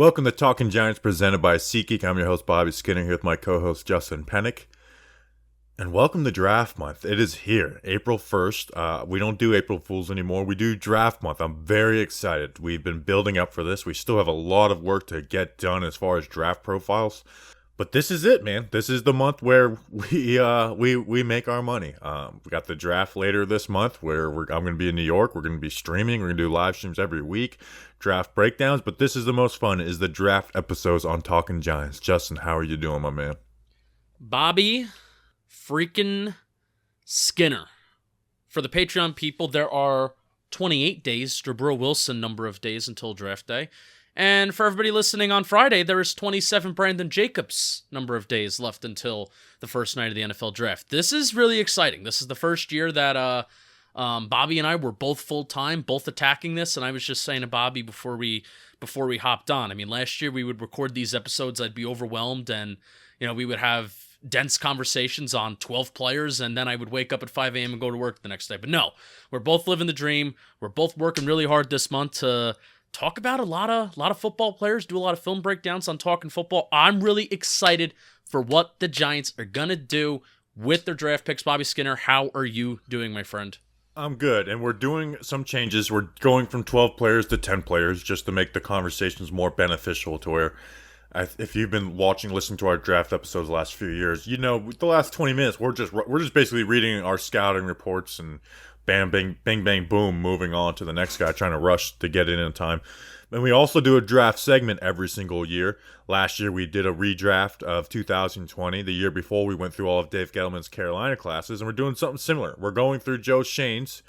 Welcome to Talking Giants presented by SeatGeek. I'm your host, Bobby Skinner, here with my co-host, Justin Penik. And welcome to Draft Month. It is here, April 1st. We don't do April Fools anymore. We do Draft Month. I'm very excited. We've been building up for this. We still have a lot of work to get done as far as draft profiles. But this is it, man. This is the month where we make our money. We got the draft later this month where I'm going to be in New York. We're going to be streaming. We're going to do live streams every week, draft breakdowns. But this is the most fun, is the draft episodes on Talking Giants. Justin, how are you doing, my man? Bobby freaking Skinner. For the Patreon people, there are 28 days, Jabril Wilson number of days until draft day. And for everybody listening on Friday, there is 27 Brandon Jacobs number of days left until the first night of the NFL draft. This is really exciting. This is the first year that Bobby and I were both full-time, both attacking this, and I was just saying to Bobby before we hopped on. I mean, last year we would record these episodes, I'd be overwhelmed, and we would have dense conversations on 12 players, and then I would wake up at 5 a.m. and go to work the next day. But no, we're both living the dream. We're both working really hard this month to talk about a lot of football players, do a lot of film breakdowns on Talking Football. I'm really excited for what the Giants are going to do with their draft picks. Bobby Skinner, how are you doing, my friend? I'm good, and we're doing some changes. We're going from 12 players to 10 players just to make the conversations more beneficial to where, if you've been listening to our draft episodes the last few years, the last 20 minutes, we're just basically reading our scouting reports and bam, bang, bang, bang, boom, moving on to the next guy, trying to rush to get in time. And we also do a draft segment every single year. Last year, we did a redraft of 2020. The year before, we went through all of Dave Gettleman's Carolina classes, and we're doing something similar. We're going through Joe Schoen's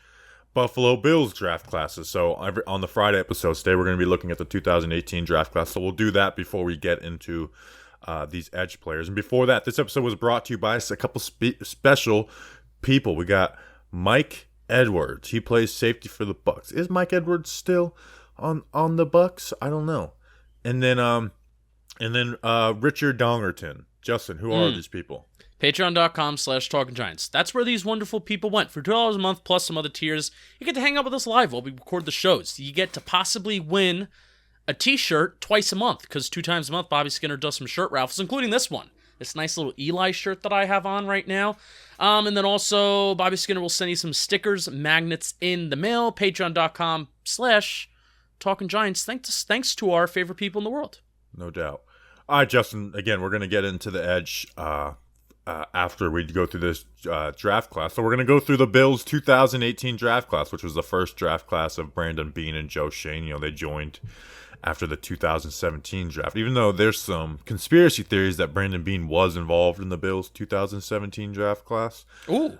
Buffalo Bills draft classes. So on the Friday episode today, we're going to be looking at the 2018 draft class. So we'll do that before we get into these edge players. And before that, this episode was brought to you by a couple special people. We got Mike Edwards. He plays safety for the Bucks. Is Mike Edwards still on the Bucks? I don't know. And then Richard Dongerton. Justin, who are these people? Patreon.com/TalkingGiants. That's where these wonderful people went. For $2 a month plus some other tiers, you get to hang out with us live while we record the shows. You get to possibly win a t-shirt twice a month, because 2 times a month Bobby Skinner does some shirt raffles, including this one. This nice little Eli shirt that I have on right now. And then also, Bobby Skinner will send you some stickers, magnets in the mail. Patreon.com/TalkingGiants. Thanks to our favorite people in the world. No doubt. All right, Justin, again, we're going to get into the edge after we go through this draft class. So we're going to go through the Bills' 2018 draft class, which was the first draft class of Brandon Beane and Joe Schoen. They joined after the 2017 draft, even though there's some conspiracy theories that Brandon Beane was involved in the Bills' 2017 draft class. Ooh.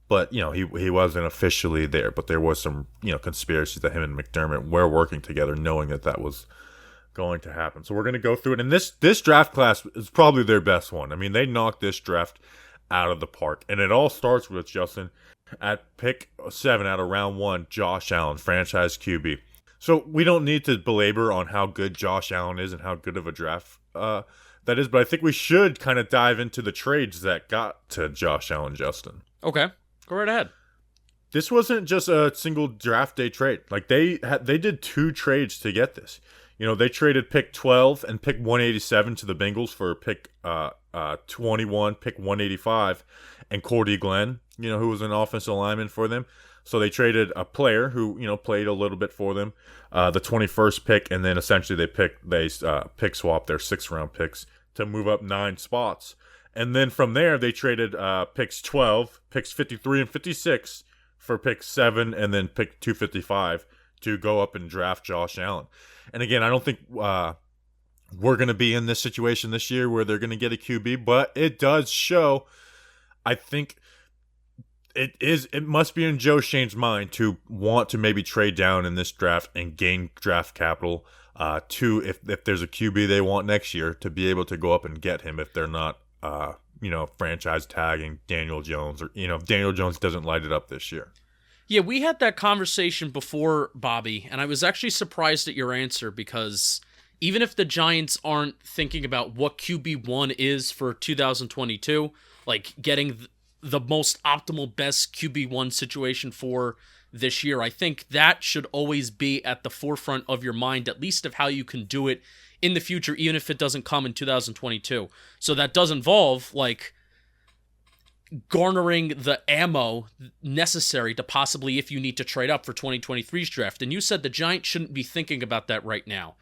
But, he wasn't officially there, but there was some, conspiracies that him and McDermott were working together, knowing that was going to happen. So we're going to go through it. And this draft class is probably their best one. I mean, they knocked this draft out of the park. And it all starts with, Justin, at pick 7 out of round 1, Josh Allen, franchise QB. So we don't need to belabor on how good Josh Allen is and how good of a draft that is, but I think we should kind of dive into the trades that got to Josh Allen, Justin. Okay, go right ahead. This wasn't just a single draft day trade. Like they did 2 trades to get this. They traded pick 12 and pick 187 to the Bengals for pick 21, pick 185, and Cordy Glenn, who was an offensive lineman for them. So they traded a player who, played a little bit for them, the 21st pick, and then essentially they pick swapped their 6th-round picks to move up 9 spots. And then from there, they traded picks 12, picks 53 and 56 for pick 7, and then pick 255 to go up and draft Josh Allen. And again, I don't think we're going to be in this situation this year where they're going to get a QB, but it does show, I think, it must be in Joe Schoen's mind to want to maybe trade down in this draft and gain draft capital to if there's a QB they want next year to be able to go up and get him if they're not franchise tagging Daniel Jones, or if Daniel Jones doesn't light it up this year. Yeah, we had that conversation before, Bobby, and I was actually surprised at your answer, because even if the Giants aren't thinking about what QB1 is for 2022, like getting the most optimal, best QB1 situation for this year. I think that should always be at the forefront of your mind, at least of how you can do it in the future, even if it doesn't come in 2022. So that does involve, like, garnering the ammo necessary to possibly, if you need to trade up for 2023's draft. And you said the Giants shouldn't be thinking about that right now.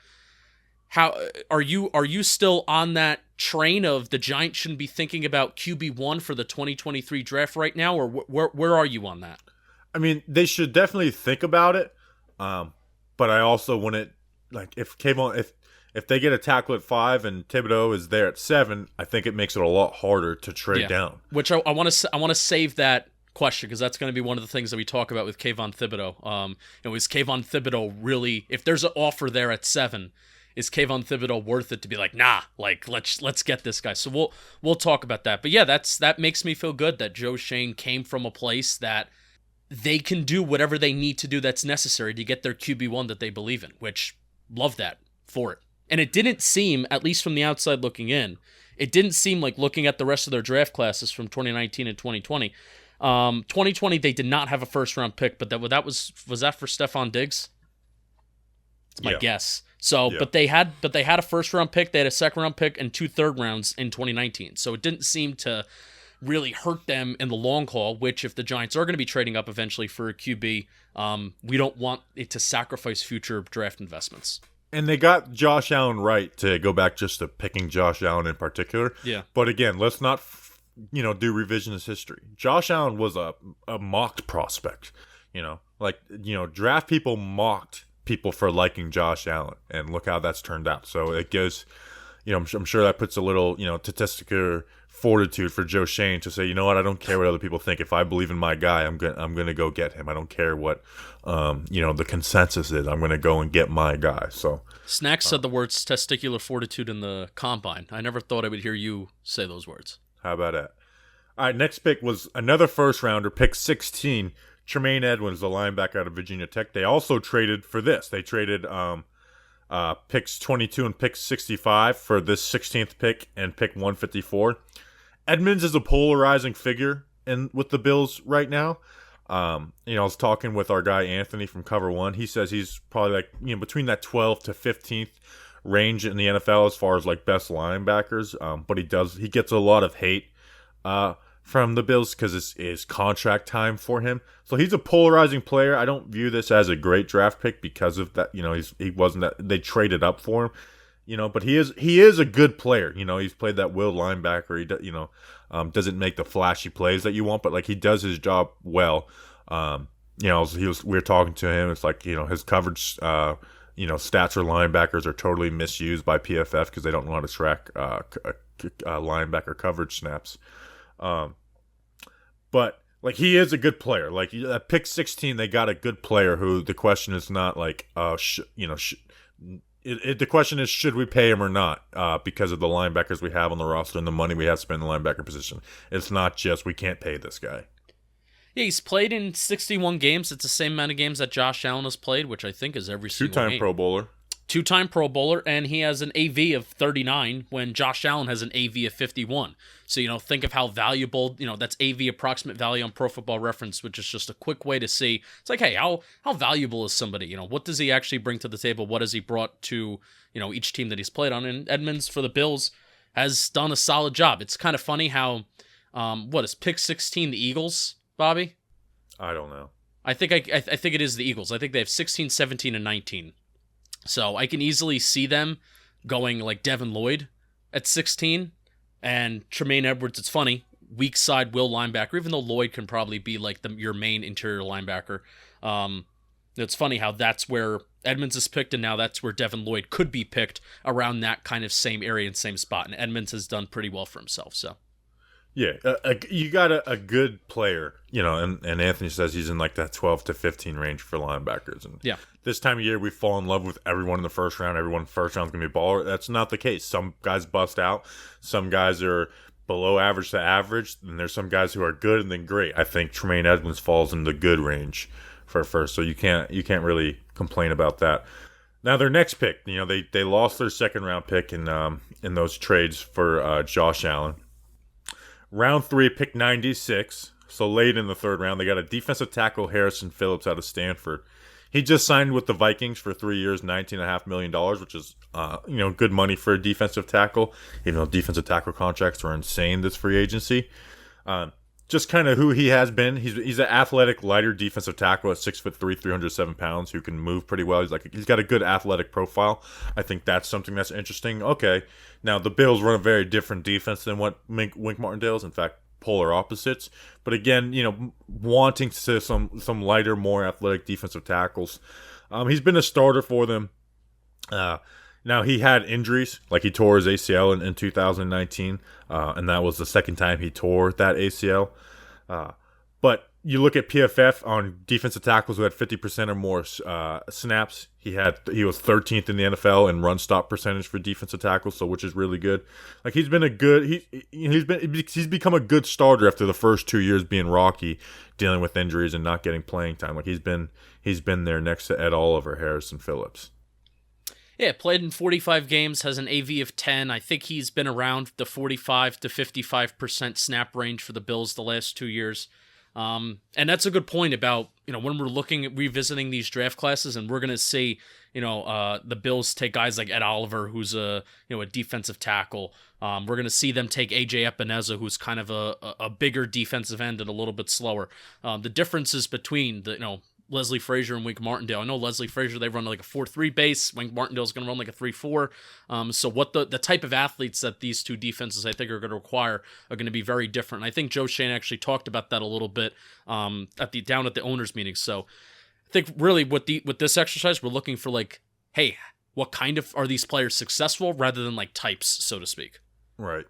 How are you still on that train of the Giants shouldn't be thinking about QB1 for the 2023 draft right now, or where are you on that? I mean, they should definitely think about it, but I also wouldn't, like, if Kayvon, if they get a tackle at 5 and Thibodeaux is there at 7, I think it makes it a lot harder to trade down. Which I want to save that question, because that's going to be one of the things that we talk about with Kayvon Thibodeaux. Was Kayvon Thibodeaux really, if there's an offer there at 7, is Kayvon Thibodeaux worth it to be like, nah, like let's get this guy? So we'll talk about that. But yeah, that makes me feel good that Joe Schoen came from a place that they can do whatever they need to do that's necessary to get their QB1 that they believe in, which love that for it. And it didn't seem, at least from the outside looking in, it didn't seem like, looking at the rest of their draft classes from 2019 and 2020. 2020, they did not have a first-round pick, but was that for Stephon Diggs? That's my guess. So, but they had a first-round pick, they had a second-round pick, and 2 third-rounds in 2019. So it didn't seem to really hurt them in the long haul, which, if the Giants are going to be trading up eventually for a QB, we don't want it to sacrifice future draft investments. And they got Josh Allen right, to go back just to picking Josh Allen in particular. Yeah. But again, let's not, do revisionist history. Josh Allen was a mocked prospect. Draft people mocked people for liking Josh Allen, and look how that's turned out. So it gives, I'm sure that puts a little, statistical fortitude for Joe Schoen to say, you know what, I don't care what other people think. If I believe in my guy, I'm gonna go get him. I don't care what the consensus is. I'm gonna go and get my guy. So Snack said the words testicular fortitude in the combine. I never thought I would hear you say those words. How about that? All right, next pick was another first rounder, pick 16, Tremaine Edwards, the linebacker out of Virginia Tech. They also traded for this. They traded picks 22 and pick 65 for this 16th pick and pick 154. Edmonds is a polarizing figure with the Bills right now. I was talking with our guy Anthony from Cover One. He says he's probably between that 12th to 15th range in the NFL as far as like best linebackers. But he gets a lot of hate from the Bills because it's contract time for him. So he's a polarizing player. I don't view this as a great draft pick because of that. He wasn't that they traded up for him. But he is a good player. He's played that will linebacker. He doesn't make the flashy plays that you want, but like he does his job well. We were talking to him. It's like his coverage, stats for linebackers are totally misused by PFF because they don't know how to track linebacker coverage snaps. But like he is a good player. Like at pick 16, they got a good player who the question is not like the question is, should we pay him or not? Because of the linebackers we have on the roster and the money we have spent in the linebacker position. It's not just we can't pay this guy. Yeah, he's played in 61 games. It's the same amount of games that Josh Allen has played, which I think is every single game. 2-time Pro Bowler. 2-time Pro Bowler, and he has an AV of 39 when Josh Allen has an AV of 51. So, think of how valuable, that's AV approximate value on Pro Football Reference, which is just a quick way to see. It's like, hey, how valuable is somebody? What does he actually bring to the table? What has he brought to, each team that he's played on? And Edmonds for the Bills has done a solid job. It's kind of funny how, what is pick 16 the Eagles, Bobby? I don't know. I think it is the Eagles. I think they have 16, 17, and 19. So I can easily see them going like Devin Lloyd at 16 and Tremaine Edwards. It's funny, weak side will linebacker, even though Lloyd can probably be like your main interior linebacker. It's funny how that's where Edmonds is picked, and now that's where Devin Lloyd could be picked around that kind of same area and same spot. And Edmonds has done pretty well for himself. So. Yeah, you got a good player, and Anthony says he's in like that 12 to 15 range for linebackers. And yeah, this time of year we fall in love with everyone in the first round. Everyone in the first round is going to be a baller. That's not the case. Some guys bust out. Some guys are below average to average. And there's some guys who are good and then great. I think Tremaine Edwards falls in the good range for first. So you can't really complain about that. Now their next pick, they lost their second round pick in those trades for Josh Allen. Round 3, pick 96. So late in the third round, they got a defensive tackle, Harrison Phillips, out of Stanford. He just signed with the Vikings for 3 years, $19.5 million, which is good money for a defensive tackle. Even though defensive tackle contracts are insane this free agency. Just kind of who he has been. He's an athletic, lighter defensive tackle at 6'3", 307 pounds, who can move pretty well. He's got a good athletic profile. I think that's something that's interesting. Okay, now the Bills run a very different defense than what Wink Martindale's. In fact, polar opposites. But again, wanting to some lighter, more athletic defensive tackles. He's been a starter for them. Now, he had injuries, like he tore his ACL in 2019, and that was the second time he tore that ACL. But you look at PFF on defensive tackles who had 50% or more snaps. He was 13th in the NFL in run stop percentage for defensive tackles, so which is really good. Like he's become a good starter after the first 2 years being rocky, dealing with injuries and not getting playing time. Like he's been there next to Ed Oliver, Harrison Phillips. Yeah, played in 45 games, has an AV of 10. I think he's been around the 45 to 55% snap range for the Bills the last 2 years. And that's a good point about, when we're looking at revisiting these draft classes, and we're going to see, the Bills take guys like Ed Oliver, who's a defensive tackle. We're going to see them take AJ Epineza, who's kind of a bigger defensive end and a little bit slower. The differences between Leslie Frazier and Wink Martindale. I know Leslie Frazier, they run like a 4-3 base. Wink Martindale's going to run like a 3-4. So what the type of athletes that these two defenses I think are going to require are going to be very different. And I think Joe Schoen actually talked about that a little bit down at the owners meeting. So I think really with this exercise, we're looking for like, hey, what kind of are these players successful rather than like types, so to speak. Right.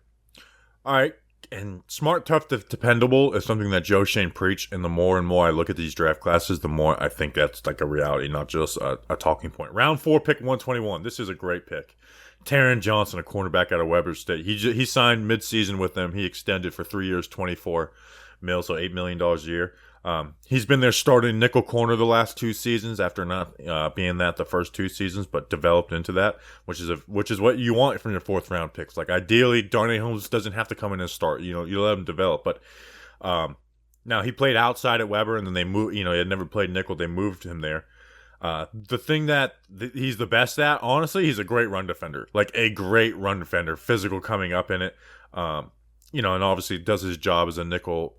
All right. And smart, tough, dependable is something that Joe Schoen preached, and the more and more I look at these draft classes, the more I think that's like a reality, not just a talking point. Round 4, pick 121. This is a great pick. Taran Johnson, a cornerback out of Weber State. He signed mid-season with them. He extended for 3 years, $24 million, so $8 million a year. He's been their starting nickel corner the last 2 seasons after not being that the first 2 seasons, but developed into that, which is what you want from your 4th round picks. Like ideally, Darnay Holmes doesn't have to come in and start. You let him develop. But now he played outside at Weber, and then they moved. He had never played nickel. They moved him there. The thing that he's the best at, honestly, he's a great run defender. Like a great run defender, physical coming up in it. And obviously does his job as a nickel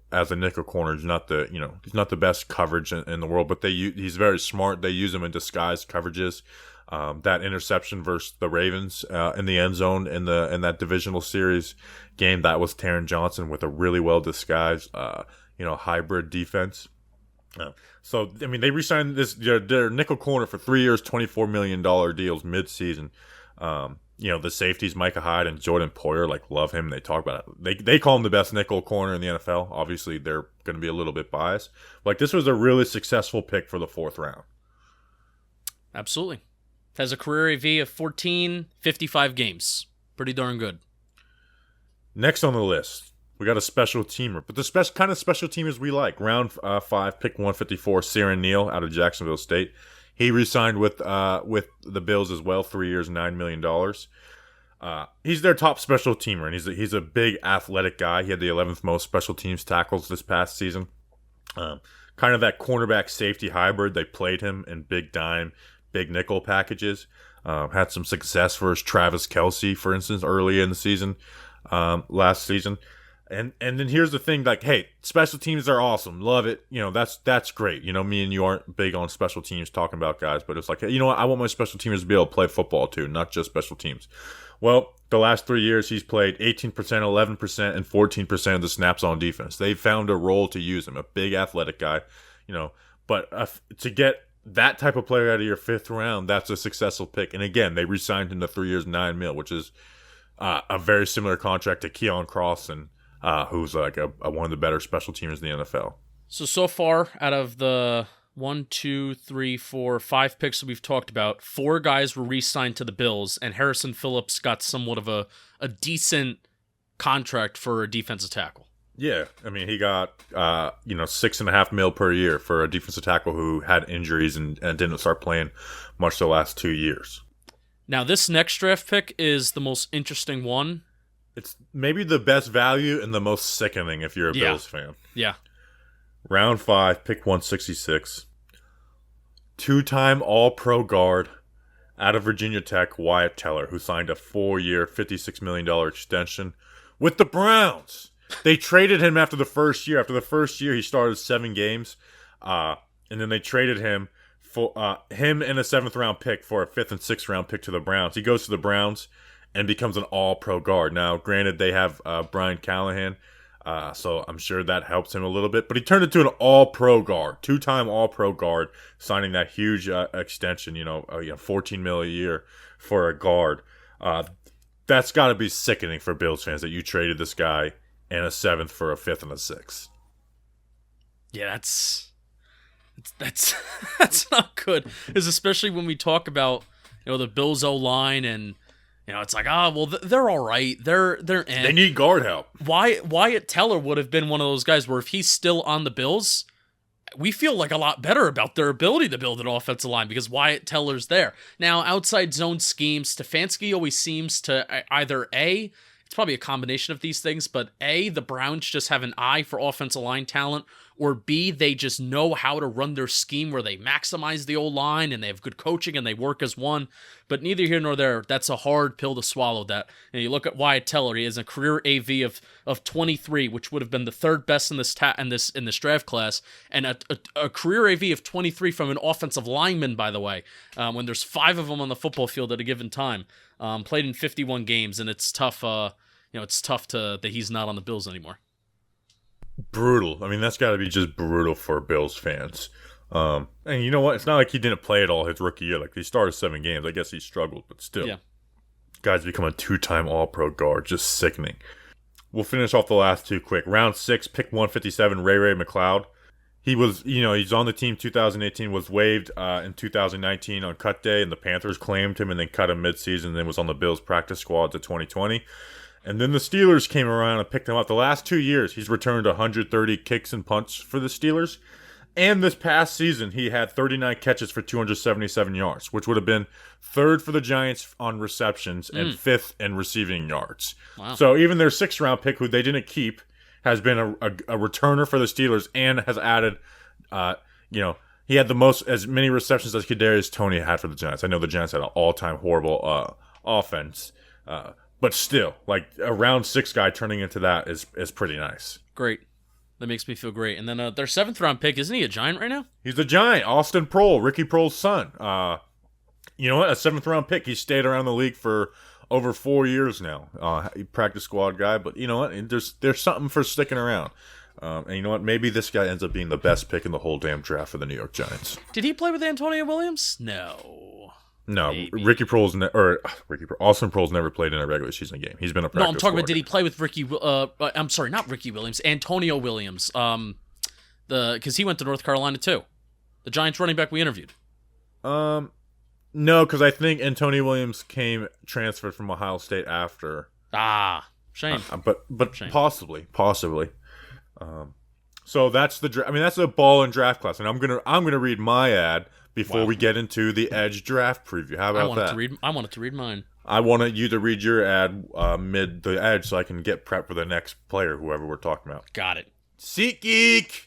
corner. He's not the best coverage in the world, but he's very smart. They use him in disguised coverages. That interception versus the Ravens in the end zone in that divisional series game, that was Taran Johnson with a really well disguised hybrid defense. So I mean, they re-signed their nickel corner for 3 years, $24 million deals mid-season. The safeties, Micah Hyde and Jordan Poyer, love him. They talk about it. They call him the best nickel corner in the NFL. Obviously, they're going to be a little bit biased. This was a really successful pick for the 4th round. Absolutely. Has a career AV of 14, 55 games. Pretty darn good. Next on the list, we got a special teamer. But the kind of special teamers we like. Round 5, pick 154, Siran Neal out of Jacksonville State. He re-signed with the Bills as well, 3 years, $9 million. He's their top special teamer, and he's a big athletic guy. He had the 11th most special teams tackles this past season. Kind of that cornerback safety hybrid. They played him in big dime, big nickel packages. Had some success versus Travis Kelce, for instance, early in the season, last season. And then here's the thing, hey, special teams are awesome. Love it. That's great. Me and you aren't big on special teams talking about guys, but it's hey, you know what? I want my special teamers to be able to play football too, not just special teams. Well, the last 3 years, he's played 18%, 11%, and 14% of the snaps on defense. They found a role to use him, a big athletic guy, but to get that type of player out of your 5th round, that's a successful pick. And again, they re-signed him to 3 years, $9 million, which is a very similar contract to Keon Cross and who's one of the better special teamers in the NFL. So far, out of the 1, 2, 3, 4, 5 picks that we've talked about, 4 guys were re-signed to the Bills, and Harrison Phillips got somewhat of a decent contract for a defensive tackle. Yeah, I mean, he got $6.5 million per year for a defensive tackle who had injuries and didn't start playing much the last 2 years. Now, this next draft pick is the most interesting one. It's maybe the best value and the most sickening if you're a Bills fan. Yeah. Round 5, pick 166. Two-time All-Pro guard out of Virginia Tech, Wyatt Teller, who signed a 4-year, $56 million extension with the Browns. They traded him after the first year. After the first year, he started 7 games, and then they traded him for him and a 7th-round pick for a 5th and 6th-round pick to the Browns. He goes to the Browns and becomes an all-pro guard. Now, granted, they have Brian Callahan, so I'm sure that helps him a little bit. But he turned into an all-pro guard, 2-time all-pro guard, signing that huge extension, $14 million a year for a guard. That's got to be sickening for Bills fans that you traded this guy and a 7th for a 5th and a 6th. Yeah, that's not good. Is especially when we talk about the Bills O-line and it's like they're all right. They're in. They need guard help. Wyatt Teller would have been one of those guys where if he's still on the Bills, we feel like a lot better about their ability to build an offensive line because Wyatt Teller's there. Now, outside zone schemes, Stefanski always seems to either it's probably a combination of these things, but A, the Browns just have an eye for offensive line talent, or B, they just know how to run their scheme where they maximize the O-line and they have good coaching and they work as one. But neither here nor there. That's a hard pill to swallow. That. And you look at Wyatt Teller, he has a career AV of 23, which would have been the 3rd best in this draft class, and a career AV of 23 from an offensive lineman, by the way, when there's 5 of them on the football field at a given time. Played in 51 games, and it's tough. It's tough that he's not on the Bills anymore. Brutal. I mean, that's got to be just brutal for Bills fans. And you know what? It's not like he didn't play at all his rookie year. Like, he started 7 games. I guess he struggled, but still. Yeah. Guy's become a 2-time All-Pro guard. Just sickening. We'll finish off the last 2 quick. Round 6, pick 157, Ray McLeod. He was, he's on the team 2018, was waived in 2019 on cut day, and the Panthers claimed him and then cut him midseason, and then was on the Bills practice squad to 2020. And then the Steelers came around and picked him up. The last 2 years, he's returned 130 kicks and punts for the Steelers. And this past season, he had 39 catches for 277 yards, which would have been 3rd for the Giants on receptions and 5th in receiving yards. Wow. So even their 6th-round pick, who they didn't keep, has been a returner for the Steelers and has added, he had as many receptions as Kadarius Toney had for the Giants. I know the Giants had an all-time horrible offense, but still, like a round 6 guy turning into that is pretty nice. Great. That makes me feel great. And then their 7th-round pick, isn't he a Giant right now? He's a Giant. Austin Proehl, Ricky Proehl's son. You know what? A 7th-round pick. He stayed around the league for over 4 years now. He practice squad guy, but you know what? There's something for sticking around. And you know what? Maybe this guy ends up being the best pick in the whole damn draft for the New York Giants. Did he play with Antonio Williams? No. Maybe. Austin Proehl's never played in a regular season game. He's been a practice. No, I'm talking about did he play with I'm sorry, not Ricky Williams, Antonio Williams. Because he went to North Carolina too. The Giants running back we interviewed. No, because I think Antonio Williams transferred from Ohio State after. Shame. But shame. Possibly. So that's that's a ball and draft class, and I'm gonna read my ad before we get into the Edge draft preview. How about that? I wanted to read mine. I wanted you to read your ad mid the Edge so I can get prepped for the next player, whoever we're talking about. Got it. SeatGeek.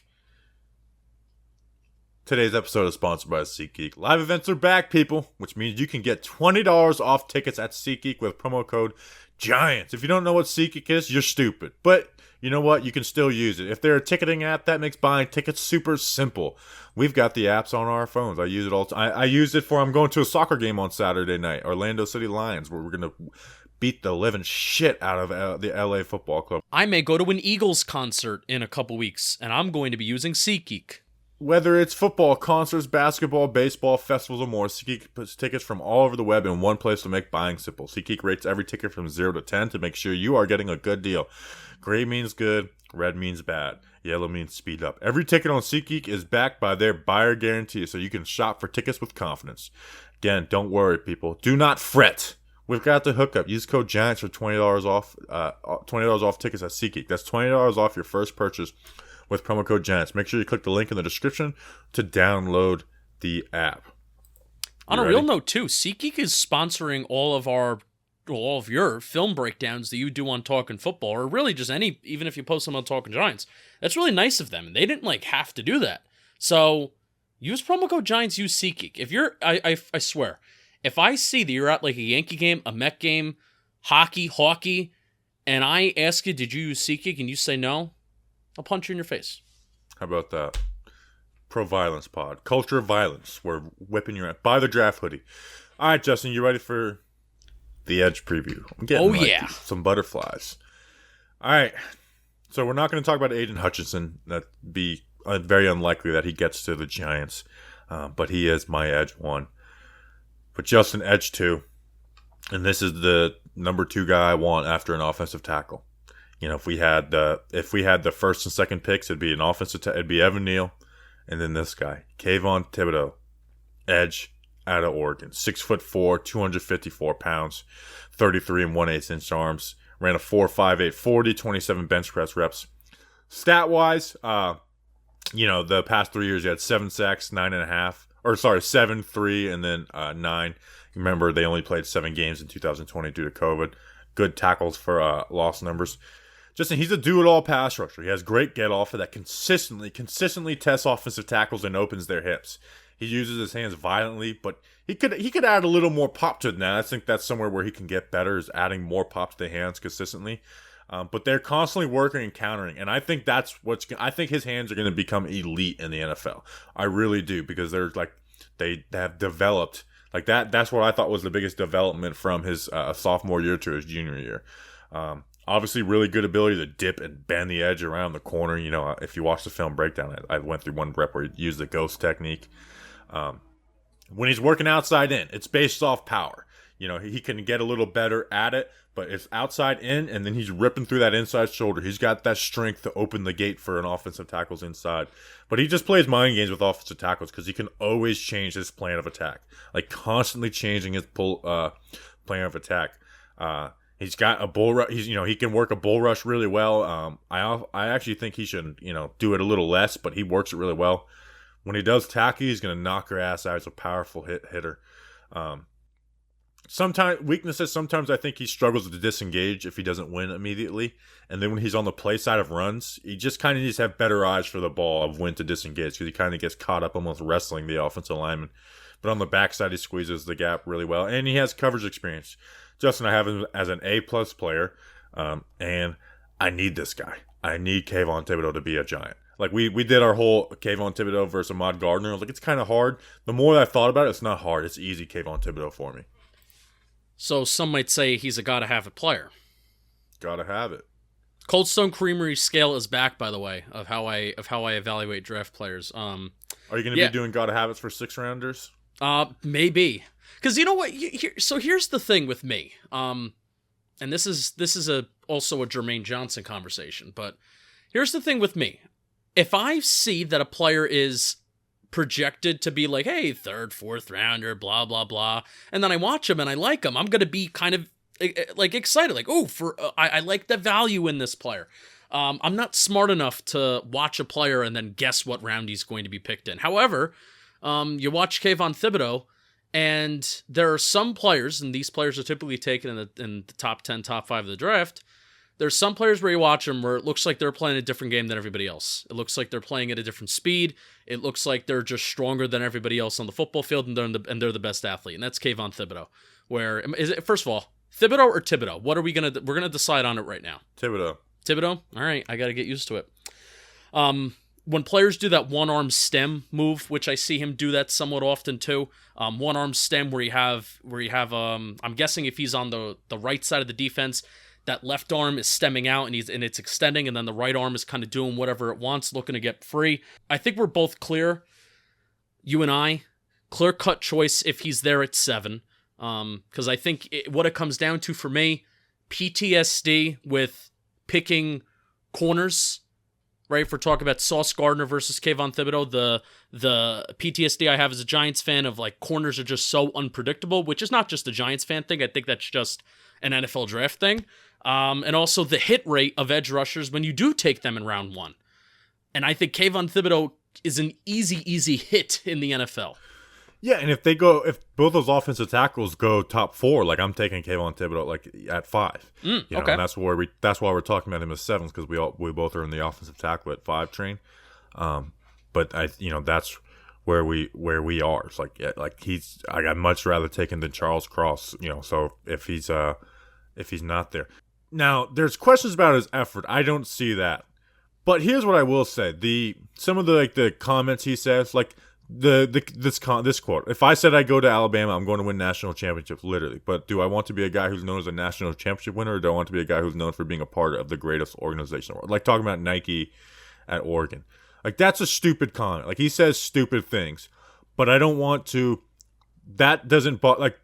Today's episode is sponsored by SeatGeek. Live events are back, people, which means you can get $20 off tickets at SeatGeek with promo code GIANTS. If you don't know what SeatGeek is, you're stupid. But you know what? You can still use it. If they're a ticketing app, that makes buying tickets super simple. We've got the apps on our phones. I use it all. I use it I'm going to a soccer game on Saturday night, Orlando City Lions, where we're going to beat the living shit out of the LA Football Club. I may go to an Eagles concert in a couple weeks, and I'm going to be using SeatGeek. Whether it's football, concerts, basketball, baseball, festivals, or more, SeatGeek puts tickets from all over the web in one place to make buying simple. SeatGeek rates every ticket from 0 to 10 to make sure you are getting a good deal. Gray means good, red means bad, yellow means speed up. Every ticket on SeatGeek is backed by their buyer guarantee, so you can shop for tickets with confidence. Again, don't worry, people. Do not fret. We've got the hookup. Use code GIANTS for $20 off. $20 off tickets at SeatGeek. That's $20 off your first purchase with promo code GIANTS. Make sure you click the link in the description to download the app. On a real note, too, SeatGeek is sponsoring all of our all of your film breakdowns that you do on Talking Football, or really just even if you post them on Talking Giants, that's really nice of them. And they didn't like have to do that. So use promo code Giants, use SeatGeek. If you're, I swear, if I see that you're at like a Yankee game, a Met game, hockey, and I ask you, did you use SeatGeek, and you say no, I'll punch you in your face. How about that? Pro-violence pod. Culture of violence. We're whipping your ass. Buy the draft hoodie. All right, Justin, you ready for the Edge preview? I'm getting some butterflies. All right. So we're not going to talk about Aiden Hutchinson. That'd be very unlikely that he gets to the Giants. But he is my Edge 1. But Justin, Edge 2. And this is the number 2 guy I want after an offensive tackle. You know, if we had the first and second picks, it'd be an offensive it'd be Evan Neal, and then this guy, Kayvon Thibodeaux, edge out of Oregon, 6'4", 254 pounds, 33 1/8 inch arms, ran a 4.58 40, 27 bench press reps. Stat wise, the past 3 years he had 7 sacks, 7, 3, and then 9. Remember, they only played 7 games in 2020 due to COVID. Good tackles for loss numbers. Justin, he's a do-it-all pass rusher. He has great get-off that consistently tests offensive tackles and opens their hips. He uses his hands violently, but he could add a little more pop to it now. I think that's somewhere where he can get better, is adding more pop to the hands consistently. But they're constantly working and countering, and I think I think his hands are going to become elite in the NFL. I really do, because they have developed like that. That's what I thought was the biggest development from his sophomore year to his junior year. Obviously, really good ability to dip and bend the edge around the corner. You know, if you watch the film breakdown, I went through one rep where he used the ghost technique. When he's working outside in, it's based off power. You know, he can get a little better at it, but it's outside in, and then he's ripping through that inside shoulder. He's got that strength to open the gate for an offensive tackle's inside. But he just plays mind games with offensive tackles because he can always change his plan of attack, like constantly changing his plan of attack. He's got a bull rush. He can work a bull rush really well. I actually think he should, do it a little less, but he works it really well. When he does tackle, he's going to knock your ass out. He's a powerful hitter. Sometimes I think he struggles to disengage if he doesn't win immediately. And then when he's on the play side of runs, he just kind of needs to have better eyes for the ball of when to disengage, because he kind of gets caught up almost wrestling the offensive lineman. But on the backside, he squeezes the gap really well, and he has coverage experience. Justin, I have him as an A-plus player, and I need this guy. I need Kayvon Thibodeaux to be a Giant. Like, we did our whole Kayvon Thibodeaux versus Ahmad Gardner. I was like, it's kind of hard. The more that I thought about it, it's not hard. It's easy Kayvon Thibodeaux for me. So some might say he's a gotta-have-it player. Gotta have it. Cold Stone Creamery scale is back, by the way, of how I evaluate draft players. Are you going to be doing gotta have it for 6-rounders? Maybe. Because you know what? So here's the thing with me. And this is also a Jermaine Johnson conversation. But here's the thing with me. If I see that a player is projected to be like, hey, 3rd, 4th rounder, blah, blah, blah, and then I watch him and I like him, I'm going to be kind of like excited. Like, oh, I like the value in this player. I'm not smart enough to watch a player and then guess what round he's going to be picked in. However, you watch Kayvon Thibodeaux, and there are some players, and these players are typically taken in the top 10, top 5 of the draft. There's some players where you watch them where it looks like they're playing a different game than everybody else. It looks like they're playing at a different speed. It looks like they're just stronger than everybody else on the football field, and they're the best athlete. And that's Kayvon Thibodeaux. Where is it? First of all, Thibodeaux or Thibodeaux? What are we're gonna decide on it right now? Thibodeaux. All right, I got to get used to it. When players do that one-arm stem move, which I see him do that somewhat often too, one-arm stem where you have I'm guessing if he's on the right side of the defense, that left arm is stemming out and it's extending, and then the right arm is kind of doing whatever it wants, looking to get free. I think we're both clear, you and I, clear-cut choice if he's there at 7, because I think what it comes down to for me, PTSD with picking corners. Right, if we're talking about Sauce Gardner versus Kayvon Thibodeaux, the PTSD I have as a Giants fan of like corners are just so unpredictable, which is not just a Giants fan thing. I think that's just an NFL draft thing. And also the hit rate of edge rushers when you do take them in round 1. And I think Kayvon Thibodeaux is an easy hit in the NFL. Yeah, and if both those offensive tackles go top 4, like I'm taking Kayvon Thibodeaux like at 5. Okay. And that's why we're talking about him as 7s, because we both are in the offensive tackle at 5 train. But that's where we are. It's I'd much rather take him than Charles Cross. So if he's not there, now there's questions about his effort. I don't see that. But here's what I will say: some of the comments he says, like this quote. If I said I go to Alabama, I'm going to win national championships, literally. But do I want to be a guy who's known as a national championship winner, or do I want to be a guy who's known for being a part of the greatest organization in the world? Like talking about Nike at Oregon. Like that's a stupid comment. Like he says stupid things, but I don't want to. That doesn't like.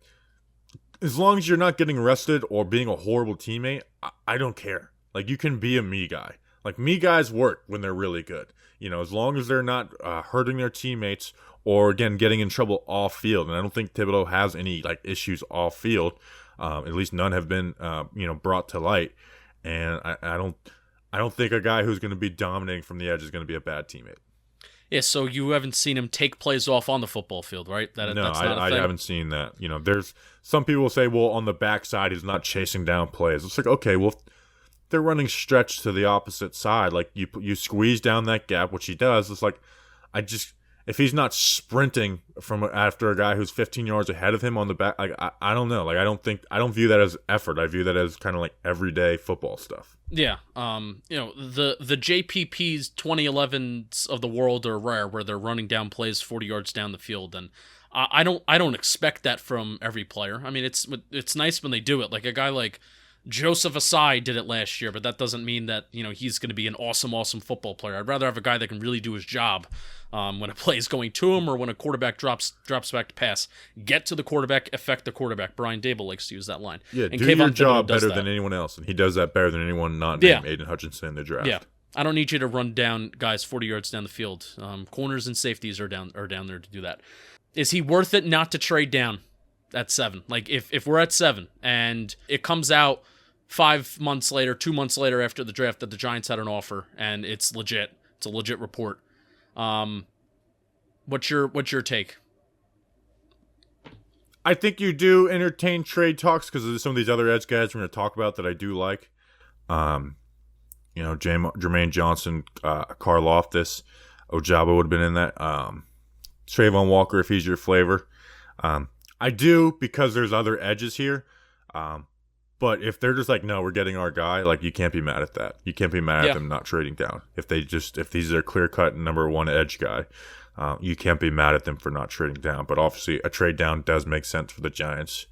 As long as you're not getting arrested or being a horrible teammate, I don't care. Like you can be a me guy. Like, me guys work when they're really good. As long as they're not hurting their teammates or, again, getting in trouble off field. And I don't think Thibodeaux has any, issues off field. At least none have been, brought to light. And I don't think a guy who's going to be dominating from the edge is going to be a bad teammate. Yeah, so you haven't seen him take plays off on the football field, right? No, that's not a I thing? haven't seen that. There's some people say, well, on the backside, he's not chasing down plays. It's like, okay, well, they're running stretch to the opposite side. Like you squeeze down that gap, which he does. It's like if he's not sprinting from after a guy who's 15 yards ahead of him on the back, I don't know. Like I don't view that as effort. I view that as kind of like everyday football stuff. Yeah. The JPPs 2011s of the world are rare, where they're running down plays 40 yards down the field, and I don't expect that from every player. I mean, it's nice when they do it. Like a guy like Joseph Asai did it last year, but that doesn't mean that he's going to be an awesome football player. I'd rather have a guy that can really do his job when a play is going to him or when a quarterback drops back to pass. Get to the quarterback, affect the quarterback. Brian Dable likes to use that line. Yeah, and do Kayvon your job does better that. than anyone else, and he does that better than anyone not named Aiden Hutchinson in the draft. Yeah, I don't need you to run down guys 40 yards down the field. Corners and safeties are down there to do that. Is he worth it not to trade down at 7? Like if we're at 7 and it comes out 5 months later, 2 months later after the draft that the Giants had an offer and it's legit. It's a legit report. What's your take? I think you do entertain trade talks because of some of these other edge guys we're going to talk about that I do like. Jermaine Johnson, Karlaftis, Ojabo would have been in that. Trayvon Walker, if he's your flavor. I do, because there's other edges here. But if they're just like, no, we're getting our guy, like you can't be mad at that. You can't be mad at them not trading down. If these are clear cut number 1 edge guy, you can't be mad at them for not trading down. But obviously, a trade down does make sense for the Giants.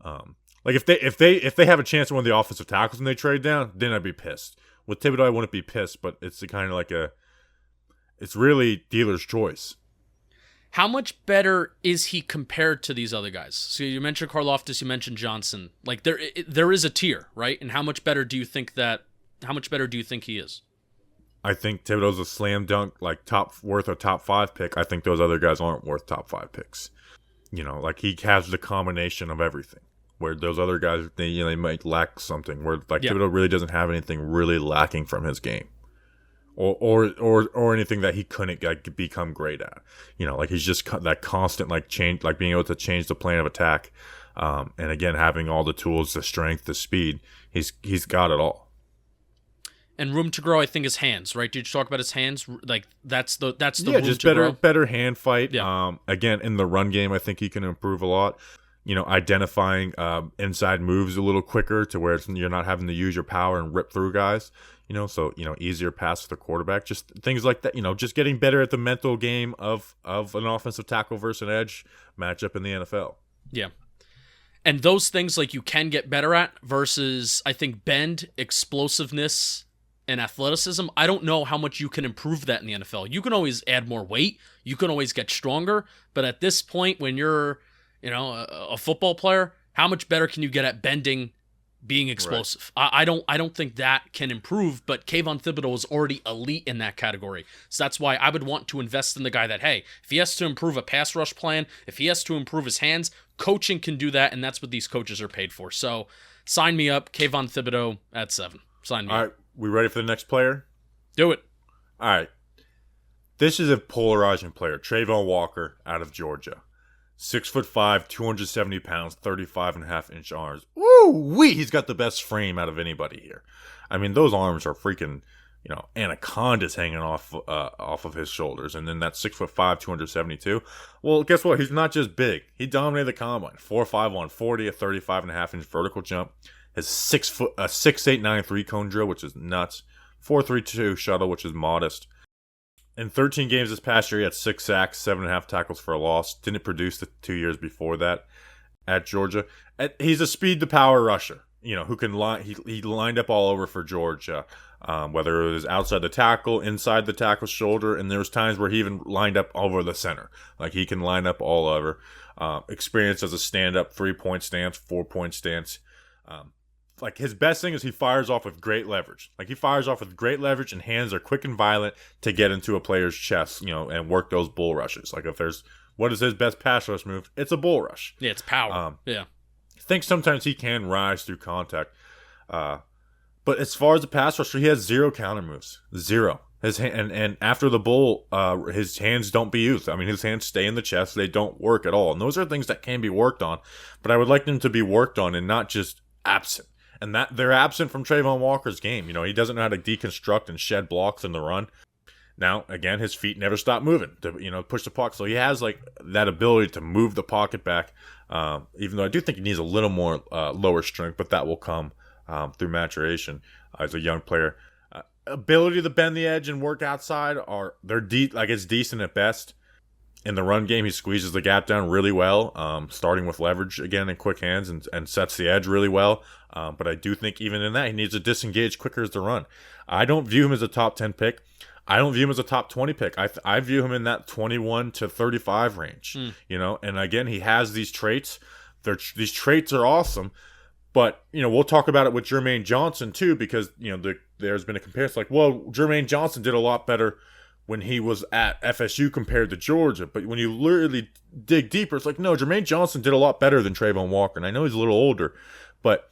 Like if they have a chance to win the offensive tackles and they trade down, then I'd be pissed. With Thibodeaux, I wouldn't be pissed, but it's kind of like it's really dealer's choice. How much better is he compared to these other guys? So you mentioned Karlaftis, you mentioned Johnson. Like there is a tier, right? And how much better do you think he is? I think Thibodeaux's a slam dunk, like worth a top 5 pick. I think those other guys aren't worth top 5 picks. Like he has the combination of everything. Where those other guys, they might lack something. Where Thibodeaux really doesn't have anything really lacking from his game. Or anything that he couldn't become great at. He's just that constant change, being able to change the plan of attack, and again having all the tools, the strength, the speed. He's got it all. And room to grow, I think, is hands. Right? Did you talk about his hands? Like that's the room just to grow. better hand fight. Yeah. Again, in the run game, I think he can improve a lot. Identifying inside moves a little quicker to where you're not having to use your power and rip through guys. Easier pass to the quarterback, just things like that. Just getting better at the mental game of an offensive tackle versus an edge matchup in the NFL. Yeah. And those things you can get better at versus, I think, bend, explosiveness, and athleticism. I don't know how much you can improve that in the NFL. You can always add more weight. You can always get stronger. But at this point, when you're, a football player, how much better can you get at bending, being explosive? Right. I don't think that can improve, but Kayvon Thibodeaux is already elite in that category. So that's why I would want to invest in the guy that, hey, if he has to improve a pass rush plan, if he has to improve his hands, coaching can do that, and that's what these coaches are paid for. So sign me up, Kayvon Thibodeaux at 7. Sign me up. All right, we ready for the next player? Do it. All right. This is a polarizing player, Trayvon Walker out of Georgia. 6'5", 270 pounds, 35.5-inch arms. Woo-wee! He's got the best frame out of anybody here. I mean, those arms are freaking, anacondas hanging off of his shoulders. And then that 6'5", 272. Well, guess what? He's not just big. He dominated the combine. 4.5 on 40, a 35.5-inch vertical jump. His 6'8", 9 3-cone drill, which is nuts. 4.32 shuttle, which is modest. In 13 games this past year, he had 6 sacks, 7.5 tackles for a loss. Didn't produce the 2 years before that at Georgia. He's a speed-to-power rusher, who can line. He lined up all over for Georgia, whether it was outside the tackle, inside the tackle shoulder, and there was times where he even lined up over the center. Like, he can line up all over. Experience as a stand-up, 3-point stance, 4-point stance. Like, his best thing is he fires off with great leverage. Like, he fires off with great leverage, and hands are quick and violent to get into a player's chest, and work those bull rushes. Like, what is his best pass rush move? It's a bull rush. Yeah, it's power. Yeah. I think sometimes he can rise through contact. But as far as the pass rusher, he has 0 counter moves. 0. And after the bull, his hands don't be used. I mean, his hands stay in the chest. They don't work at all. And those are things that can be worked on. But I would like them to be worked on and not just absent. And that they're absent from Trayvon Walker's game. He doesn't know how to deconstruct and shed blocks in the run. Now, again, his feet never stop moving to push the pocket. So he has that ability to move the pocket back. Even though I do think he needs a little more lower strength, but that will come through maturation as a young player. Ability to bend the edge and work outside it's decent at best. In the run game, he squeezes the gap down really well, starting with leverage again and quick hands, and sets the edge really well. But I do think even in that, he needs to disengage quicker as the run. I don't view him as a top 10 pick. I don't view him as a top 20 pick. I view him in that 21 to 35 range. And again, he has these traits. These traits are awesome. But, we'll talk about it with Jermaine Johnson too, because, there's been a comparison like, well, Jermaine Johnson did a lot better when he was at FSU compared to Georgia. But when you literally dig deeper, it's like, no, Jermaine Johnson did a lot better than Trayvon Walker. And I know he's a little older, but,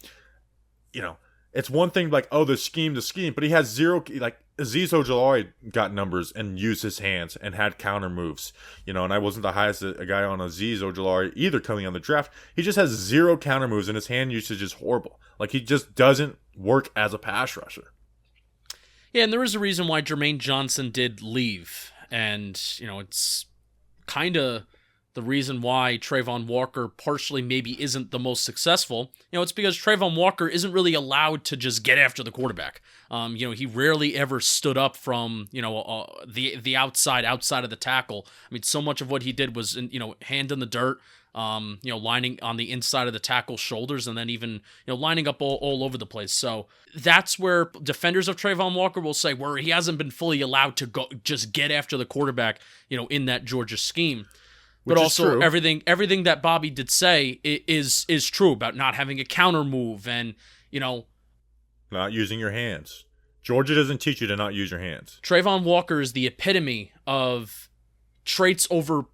it's one thing like, oh, the scheme, but he has 0, like Azeez Ojolari got numbers and used his hands and had counter moves, and I wasn't the highest a guy on Azeez Ojolari either coming on the draft. He just has 0 counter moves and his hand usage is horrible. Like, he just doesn't work as a pass rusher. Yeah, and there is a reason why Jermaine Johnson did leave. And, it's kind of the reason why Trayvon Walker partially maybe isn't the most successful. It's because Trayvon Walker isn't really allowed to just get after the quarterback. He rarely ever stood up from, the outside of the tackle. I mean, so much of what he did was, hand in the dirt, lining on the inside of the tackle's shoulders, and then even, lining up all over the place. So that's where defenders of Trayvon Walker will say where he hasn't been fully allowed to go just get after the quarterback, in that Georgia scheme. But also everything that Bobby did say is true about not having a counter move and, not using your hands. Georgia doesn't teach you to not use your hands. Trayvon Walker is the epitome of traits over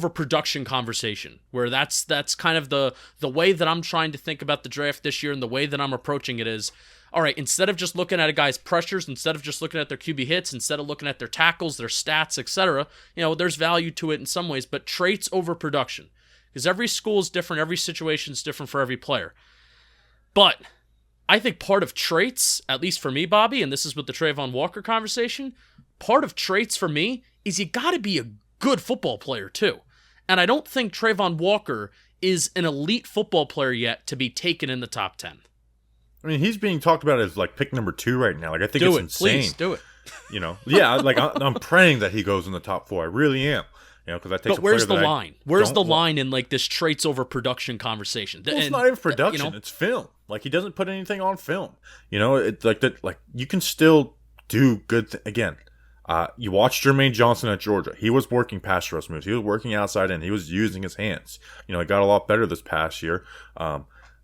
production conversation, where that's kind of the way that I'm trying to think about the draft this year, and the way that I'm approaching it is, all right, instead of just looking at a guy's pressures, instead of just looking at their QB hits, instead of looking at their tackles, their stats, etc., there's value to it in some ways, but traits over production. Because every school is different, every situation is different for every player. But I think part of traits, at least for me, Bobby, and this is with the Trayvon Walker conversation, part of traits for me is you got to be a good football player too. And I don't think Trayvon Walker is an elite football player yet to be taken in the top 10. I mean, he's being talked about as like pick number 2 right now. Like, I think it's insane. Please do it. Yeah. Like, I'm praying that he goes in the top 4. I really am. Because that takes. But where's the line? Where's the line in like this traits over production conversation? Well, it's not even production. It's film. Like, he doesn't put anything on film. It's like that. Like, you can still do good. Again, you watch Jermaine Johnson at Georgia. He was working pass rush moves. He was working outside in. He was using his hands. He got a lot better this past year.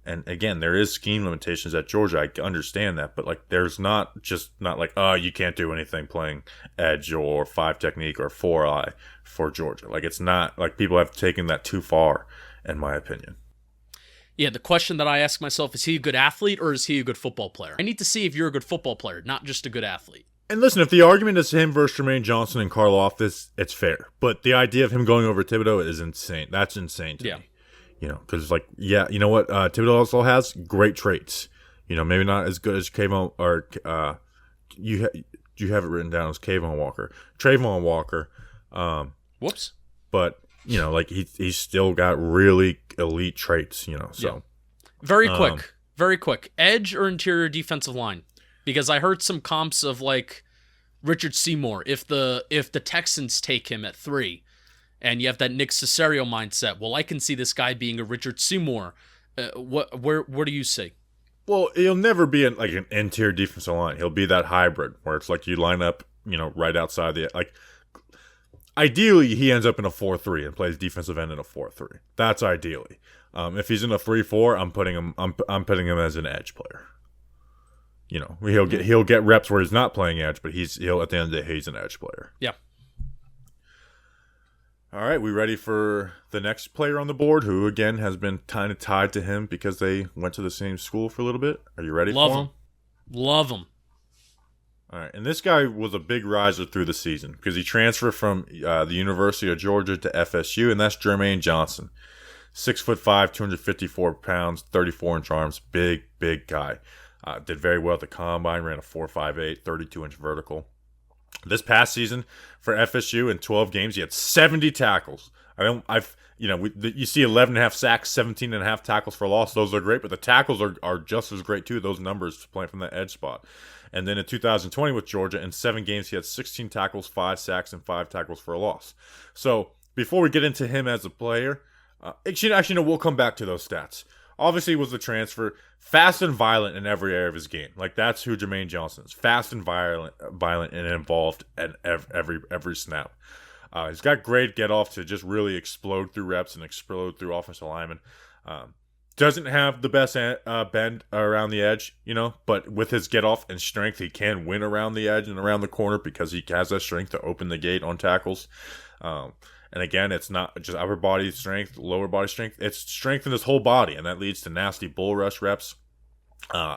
And again, there is scheme limitations at Georgia. I understand that, but like, there's not like, oh, you can't do anything playing edge or 5 technique or 4-eye for Georgia. Like, it's not like people have taken that too far, in my opinion. Yeah, the question that I ask myself, is he a good athlete or is he a good football player? I need to see if you're a good football player, not just a good athlete. And listen, if the argument is him versus Jermaine Johnson and Karlaftis, it's fair. But the idea of him going over Thibodeaux is insane. That's insane to me. You know, because you know what? Thibodeaux also has great traits. You know, maybe not as good as Kayvon or you have it written down as Kayvon Walker, Trayvon Walker. Whoops. But you know, like he's still got really elite traits. You know, so very quick. Edge or interior defensive line? Because I heard some comps of like Richard Seymour. If the Texans take him at 3, and you have that Nick Caserio mindset, well, I can see this guy being a Richard Seymour. Where do you see? Well, he'll never be an interior defensive line. He'll be that hybrid where it's like you line up, you know, right outside the like. Ideally, he ends up in a 4-3 and plays defensive end in a 4-3. That's ideally. If he's in a 3-4, I'm putting him as an edge player. You know, he'll get reps where he's not playing edge, but he'll at the end of the day he's an edge player. Yeah. All right, we ready for the next player on the board, who again has been kind of tied to him because they went to the same school for a little bit. Are you ready for him? Love him. All right, and this guy was a big riser through the season because he transferred from the University of Georgia to FSU, and that's Jermaine Johnson. 6'5", 254 pounds, 34-inch arms, big guy. Did very well at the combine, ran a 4.58, 32-inch vertical. This past season for FSU in 12 games, he had 70 tackles. You see 11.5 sacks, 17.5 tackles for loss. Those are great, but the tackles are just as great too. Those numbers playing from the edge spot. And then in 2020 with Georgia, in 7 games, he had 16 tackles, 5 sacks, and 5 tackles for a loss. So before we get into him as a player, actually, no, we'll come back to those stats. Obviously, was the transfer, fast and violent in every area of his game. Like, that's who Jermaine Johnson is. Fast and violent and involved at every snap. He's got great get-off to just really explode through reps and explode through offensive linemen. Doesn't have the best bend around the edge, you know, but with his get-off and strength, he can win around the edge and around the corner because he has that strength to open the gate on tackles. And again, it's not just upper body strength, lower body strength. It's strength in his whole body, and that leads to nasty bull rush reps.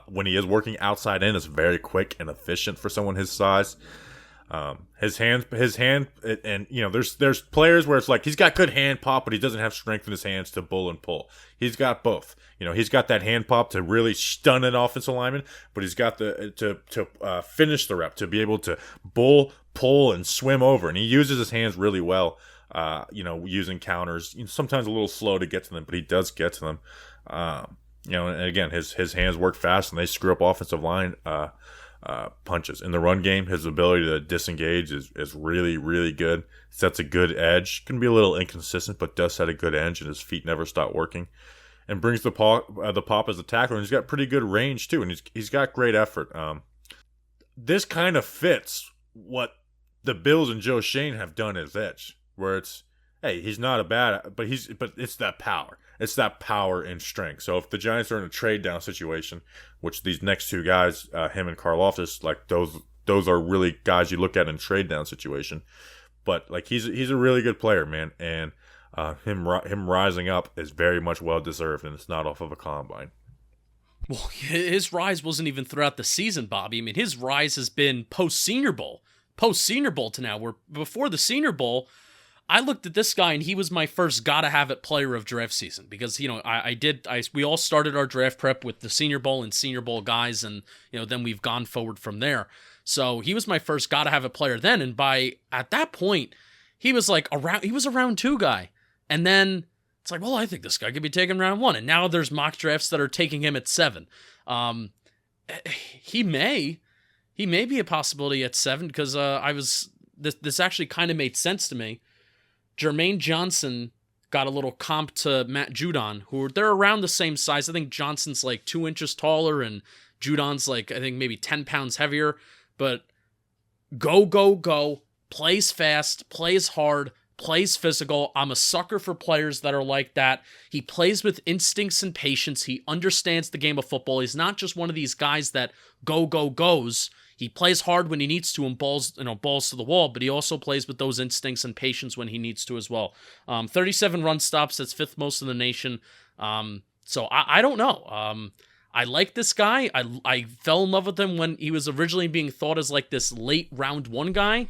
When he is working outside in, it's very quick and efficient for someone his size. His hand, and you know, there's players where it's like he's got good hand pop, but he doesn't have strength in his hands to bull and pull. He's got both. You know, he's got that hand pop to really stun an offensive lineman, but he's got to finish the rep, to be able to bull, pull, and swim over, and he uses his hands really well. You know, using counters, sometimes a little slow to get to them, but he does get to them. You know, and again, his hands work fast, and they screw up offensive line punches. In the run game, his ability to disengage is really, really good. Sets a good edge. Can be a little inconsistent, but does set a good edge, and his feet never stop working. And brings the pop as a tackler, and he's got pretty good range too, and he's got great effort. This kind of fits what the Bills and Joe Schoen have done as edge. Where it's, hey, he's not a bad, but it's that power. It's that power and strength. So if the Giants are in a trade down situation, which these next two guys, him and Karlaftis, like those are really guys you look at in trade down situation. But like he's a really good player, man, and him rising up is very much well deserved, and it's not off of a combine. Well, his rise wasn't even throughout the season, Bobby. I mean, his rise has been post Senior Bowl to now. Where before the Senior Bowl, I looked at this guy and he was my first gotta have it player of draft season because, you know, we all started our draft prep with the Senior Bowl and Senior Bowl guys, and, you know, then we've gone forward from there. So he was my first gotta have it player then, and at that point, he was a round 2 guy. And then it's like, well, I think this guy could be taken round 1, and now there's mock drafts that are taking him at 7. He may be a possibility at 7 because this actually kind of made sense to me. Jermaine Johnson got a little comp to Matt Judon, they're around the same size. I think Johnson's like 2 inches taller and Judon's like, I think maybe 10 pounds heavier, but go, plays fast, plays hard, plays physical. I'm a sucker for players that are like that. He plays with instincts and patience. He understands the game of football. He's not just one of these guys that goes. He plays hard when he needs to and balls to the wall, but he also plays with those instincts and patience when he needs to as well. 37 run stops, that's 5th most in the nation. So I don't know. I like this guy. I fell in love with him when he was originally being thought as like this late round 1 guy.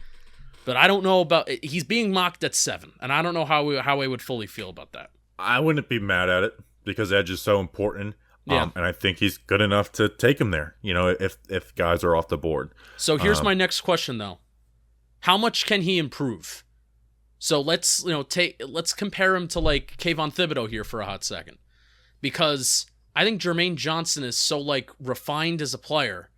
But I don't know about... He's being mocked at 7, and I don't know how I would fully feel about that. I wouldn't be mad at it because edge is so important. Yeah. And I think he's good enough to take him there, if guys are off the board. So here's my next question, though. How much can he improve? So let's compare him to like Kayvon Thibodeaux here for a hot second. Because I think Jermaine Johnson is so like refined as a player.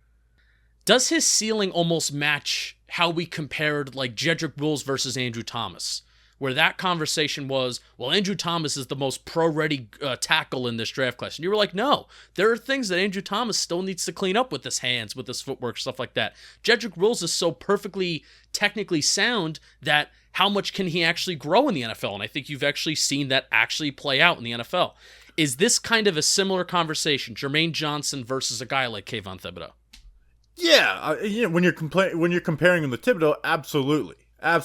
Does his ceiling almost match how we compared like Jedrick Wills versus Andrew Thomas? Where that conversation was, well, Andrew Thomas is the most pro-ready tackle in this draft class. And you were like, no, there are things that Andrew Thomas still needs to clean up with his hands, with his footwork, stuff like that. Jedrick Wills is so perfectly technically sound that how much can he actually grow in the NFL? And I think you've actually seen that actually play out in the NFL. Is this kind of a similar conversation, Jermaine Johnson versus a guy like Kayvon Thibodeaux? Yeah, when you're comparing him to Thibodeaux, absolutely, and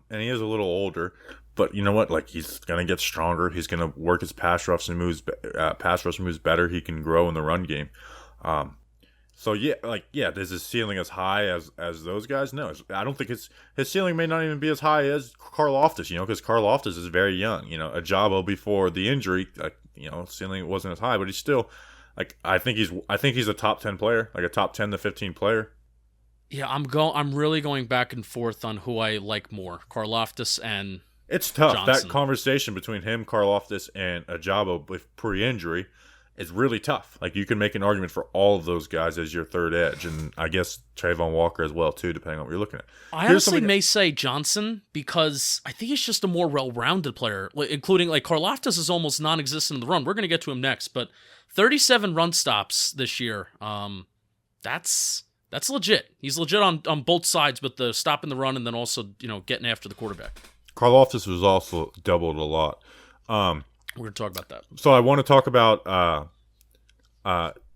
he is a little older, but you know what? Like he's gonna get stronger. He's gonna work his pass rush moves better. He can grow in the run game. So does his ceiling as high as those guys? No, I don't think his ceiling may not even be as high as Karlaftis. Because Karlaftis is very young. Ojabo before the injury, ceiling wasn't as high, but he's still. Like I think he's a top 10 player, like a top 10 to 15 player. Yeah, I'm really going back and forth on who I like more, Karlaftis and it's tough. Johnson. That conversation between him, Karlaftis, and Ojabo with pre-injury is really tough. Like you can make an argument for all of those guys as your third edge, and I guess Trayvon Walker as well too, depending on what you're looking at. I honestly may say Johnson because I think he's just a more well-rounded player, including like Karlaftis is almost non-existent in the run. We're going to get to him next, but 37 run stops this year. That's legit. He's legit on both sides, but the stopping the run and then also getting after the quarterback. Karlaftis was also doubled a lot. We're going to talk about that. So I want to talk about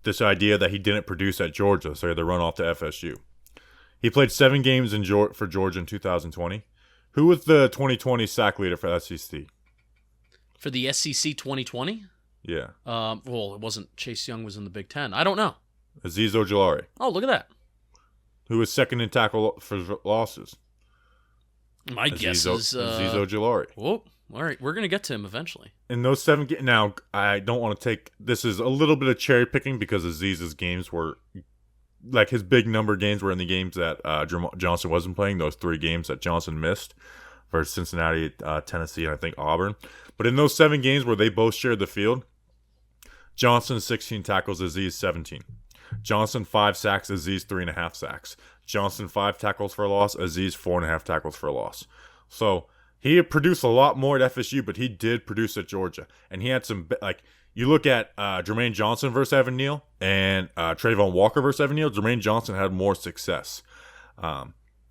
this idea that he didn't produce at Georgia, so he had to run off to FSU. He played 7 games for Georgia in 2020. Who was the 2020 sack leader for SEC? For the SEC 2020? Yeah. Well, it wasn't. Chase Young was in the Big Ten. I don't know. Azeez Ojulari. Oh, look at that. Who was second in tackle for losses? My guess is Azeez Ojulari. Whoa. All right, we're going to get to him eventually. In those 7 games, now, I don't want to take, this is a little bit of cherry picking because Azeez's games were, like his big number games were in the games that Johnson wasn't playing, those 3 games that Johnson missed versus Cincinnati, Tennessee, and I think Auburn. But in those 7 games where they both shared the field, Johnson 16 tackles, Azeez 17. Johnson 5 sacks, Azeez 3.5 sacks. Johnson 5 tackles for a loss, Azeez 4.5 tackles for a loss. So he had produced a lot more at FSU, but he did produce at Georgia. And he had some, like, you look at Jermaine Johnson versus Evan Neal and Trayvon Walker versus Evan Neal, Jermaine Johnson had more success.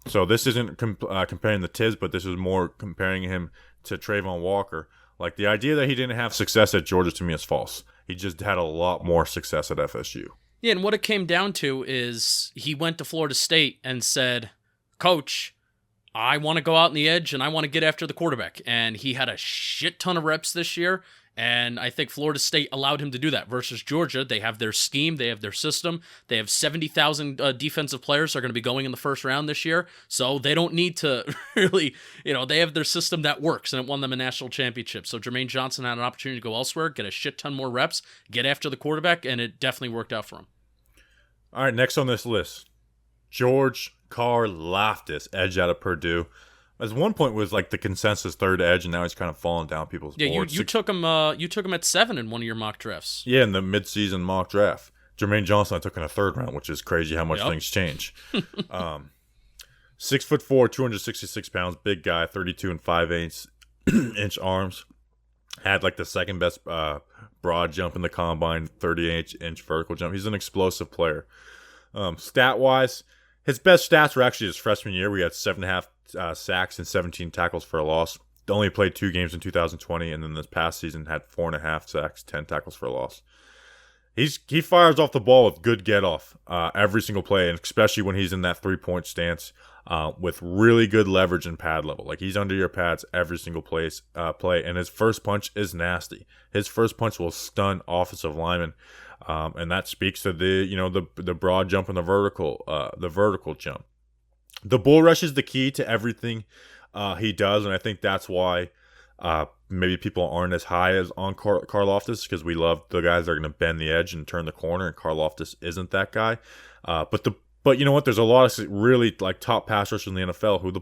So this isn't comparing the Tiz, but this is more comparing him to Trayvon Walker. Like, the idea that he didn't have success at Georgia to me is false. He just had a lot more success at FSU. Yeah, and what it came down to is he went to Florida State and said, Coach, I want to go out on the edge and I want to get after the quarterback. And he had a shit ton of reps this year. And I think Florida State allowed him to do that versus Georgia. They have their scheme. They have their system. They have 70,000 defensive players that are going to be going in the first round this year. So they don't need to really, they have their system that works, and it won them a national championship. So Jermaine Johnson had an opportunity to go elsewhere, get a shit ton more reps, get after the quarterback, and it definitely worked out for him. All right, next on this list, George Karlaftis, edge out of Purdue. At one point was like the consensus third edge, and now he's kind of falling down people's boards. You took him. You took him at 7 in one of your mock drafts. Yeah, in the midseason mock draft. Jermaine Johnson I took in a 3rd round, which is crazy how much things change. 6'4", 266 pounds, big guy, 32 and 5/8 inch arms. Had like the 2nd best broad jump in the combine, 38-inch vertical jump. He's an explosive player. Stat wise, his best stats were actually his freshman year. We had 7.5 sacks and 17 tackles for a loss. Only played 2 games in 2020, and then this past season had 4.5 sacks, 10 tackles for a loss. he fires off the ball with good get off every single play, and especially when he's in that 3-point stance with really good leverage and pad level. Like, he's under your pads every single play, and his first punch is nasty. His first punch will stun offensive linemen, and that speaks to the broad jump and the vertical jump. The bull rush is the key to everything he does, and I think that's why maybe people aren't as high as on Karlaftis, because we love the guys that are going to bend the edge and turn the corner, and Karlaftis isn't that guy. But you know what? There's a lot of really like top pass rushers in the NFL who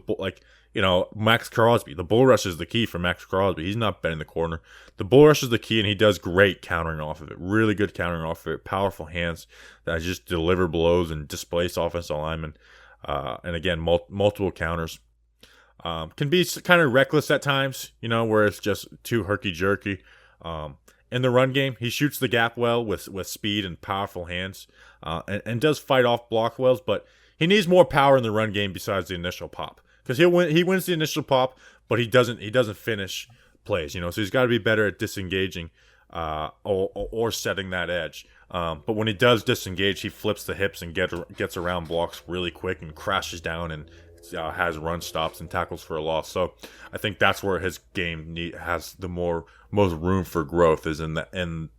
Max Crosby. The bull rush is the key for Max Crosby. He's not bending the corner. The bull rush is the key, and he does great countering off of it. Really good countering off of it. Powerful hands that just deliver blows and displace offensive linemen. And again, multiple counters. Can be kind of reckless at times, where it's just too herky-jerky. In the run game, he shoots the gap well with speed and powerful hands, and does fight off block wells, but he needs more power in the run game besides the initial pop. Because he wins the initial pop, but he doesn't finish plays, so he's got to be better at disengaging or setting that edge. But when he does disengage, he flips the hips and gets around blocks really quick and crashes down and has run stops and tackles for a loss. So I think that's where his game has the most room for growth, is in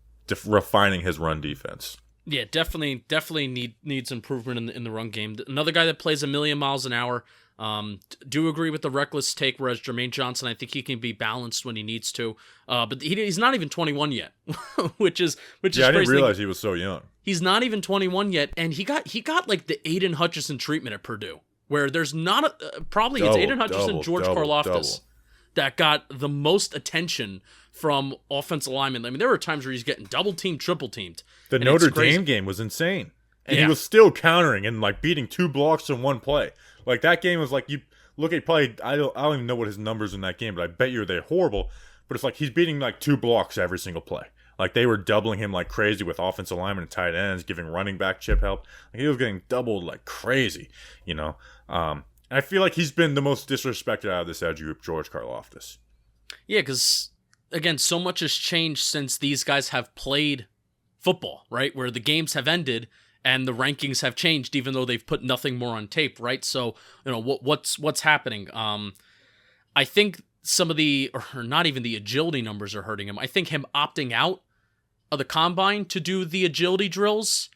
refining his run defense. Yeah, definitely needs improvement in the run game. Another guy that plays a million miles an hour. Do agree with the reckless take, whereas Jermaine Johnson, I think he can be balanced when he needs to. But he's not even 21 yet, which is crazy. I didn't realize he was so young. He's not even 21 yet, and he got like the Aiden Hutchinson treatment at Purdue, where there's not probably it's Aiden Hutchinson, George Karlaftis that got the most attention from offensive linemen. I mean, there were times where he's getting double teamed, triple teamed. The Notre Dame game was insane, and he was still countering and like beating 2 blocks in one play. Like, that game was like, you look at probably, I don't even know what his numbers in that game, but I bet you they're horrible. But it's like he's beating like 2 blocks every single play. Like, they were doubling him like crazy with offensive linemen and tight ends, giving running back chip help. Like, he was getting doubled like crazy, And I feel like he's been the most disrespected out of this edge group, George Karlaftis. Yeah, because, again, so much has changed since these guys have played football, right? Where the games have ended and the rankings have changed, even though they've put nothing more on tape, right? So, what's happening? I think some of or not even the agility numbers are hurting him. I think him opting out of the combine to do the agility drills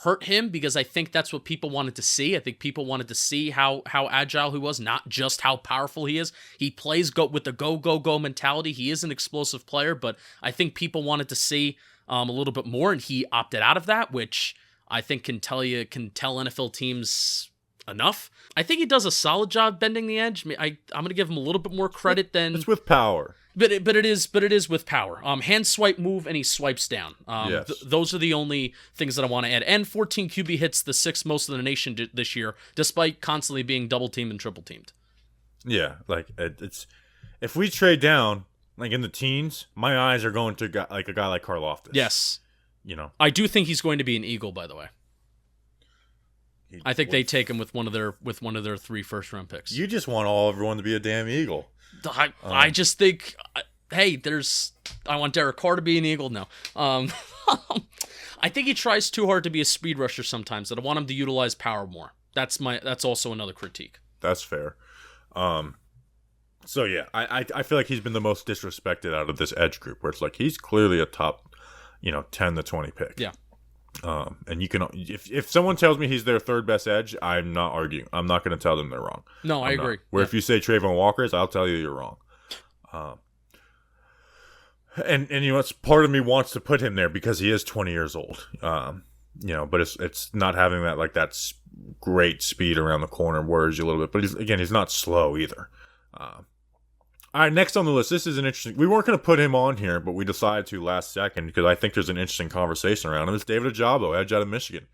hurt him, because I think that's what people wanted to see. I think people wanted to see how agile he was, not just how powerful he is. He plays with the go mentality. He is an explosive player, but I think people wanted to see a little bit more, and he opted out of that, which I think can tell NFL teams enough. I think he does a solid job bending the edge. I'm going to give him a little bit more credit than it's with power. But it is with power. Hand swipe move, and he swipes down. Yes. Those are the only things that I want to add. And 14 QB hits, the 6th most in the nation this year, despite constantly being double teamed and triple teamed. Yeah, like it's if we trade down like in the teens, my eyes are going to a guy like Karlaftis. Yes. I do think he's going to be an Eagle, by the way. I think they take him with one of their 3 first-round picks. You just want everyone to be a damn Eagle. I just think, hey, I want Derek Carr to be an Eagle. No. I think he tries too hard to be a speed rusher sometimes. I want him to utilize power more. That's also another critique. That's fair. So yeah, I feel like he's been the most disrespected out of this edge group, where it's like he's clearly a top 10 to 20 pick. Yeah. And you can, if someone tells me he's their 3rd best edge, I'm not arguing. I'm not going to tell them they're wrong. No, I agree. Where if you say Trayvon Walker is, I'll tell you you're wrong. And it's part of me wants to put him there because he is 20 years old. But it's not having that great speed around the corner worries you a little bit. But he's not slow either. All right, next on the list, this is an interesting... We weren't going to put him on here, but we decided to last second because I think there's an interesting conversation around him. It's David Ojabo, edge out of Michigan.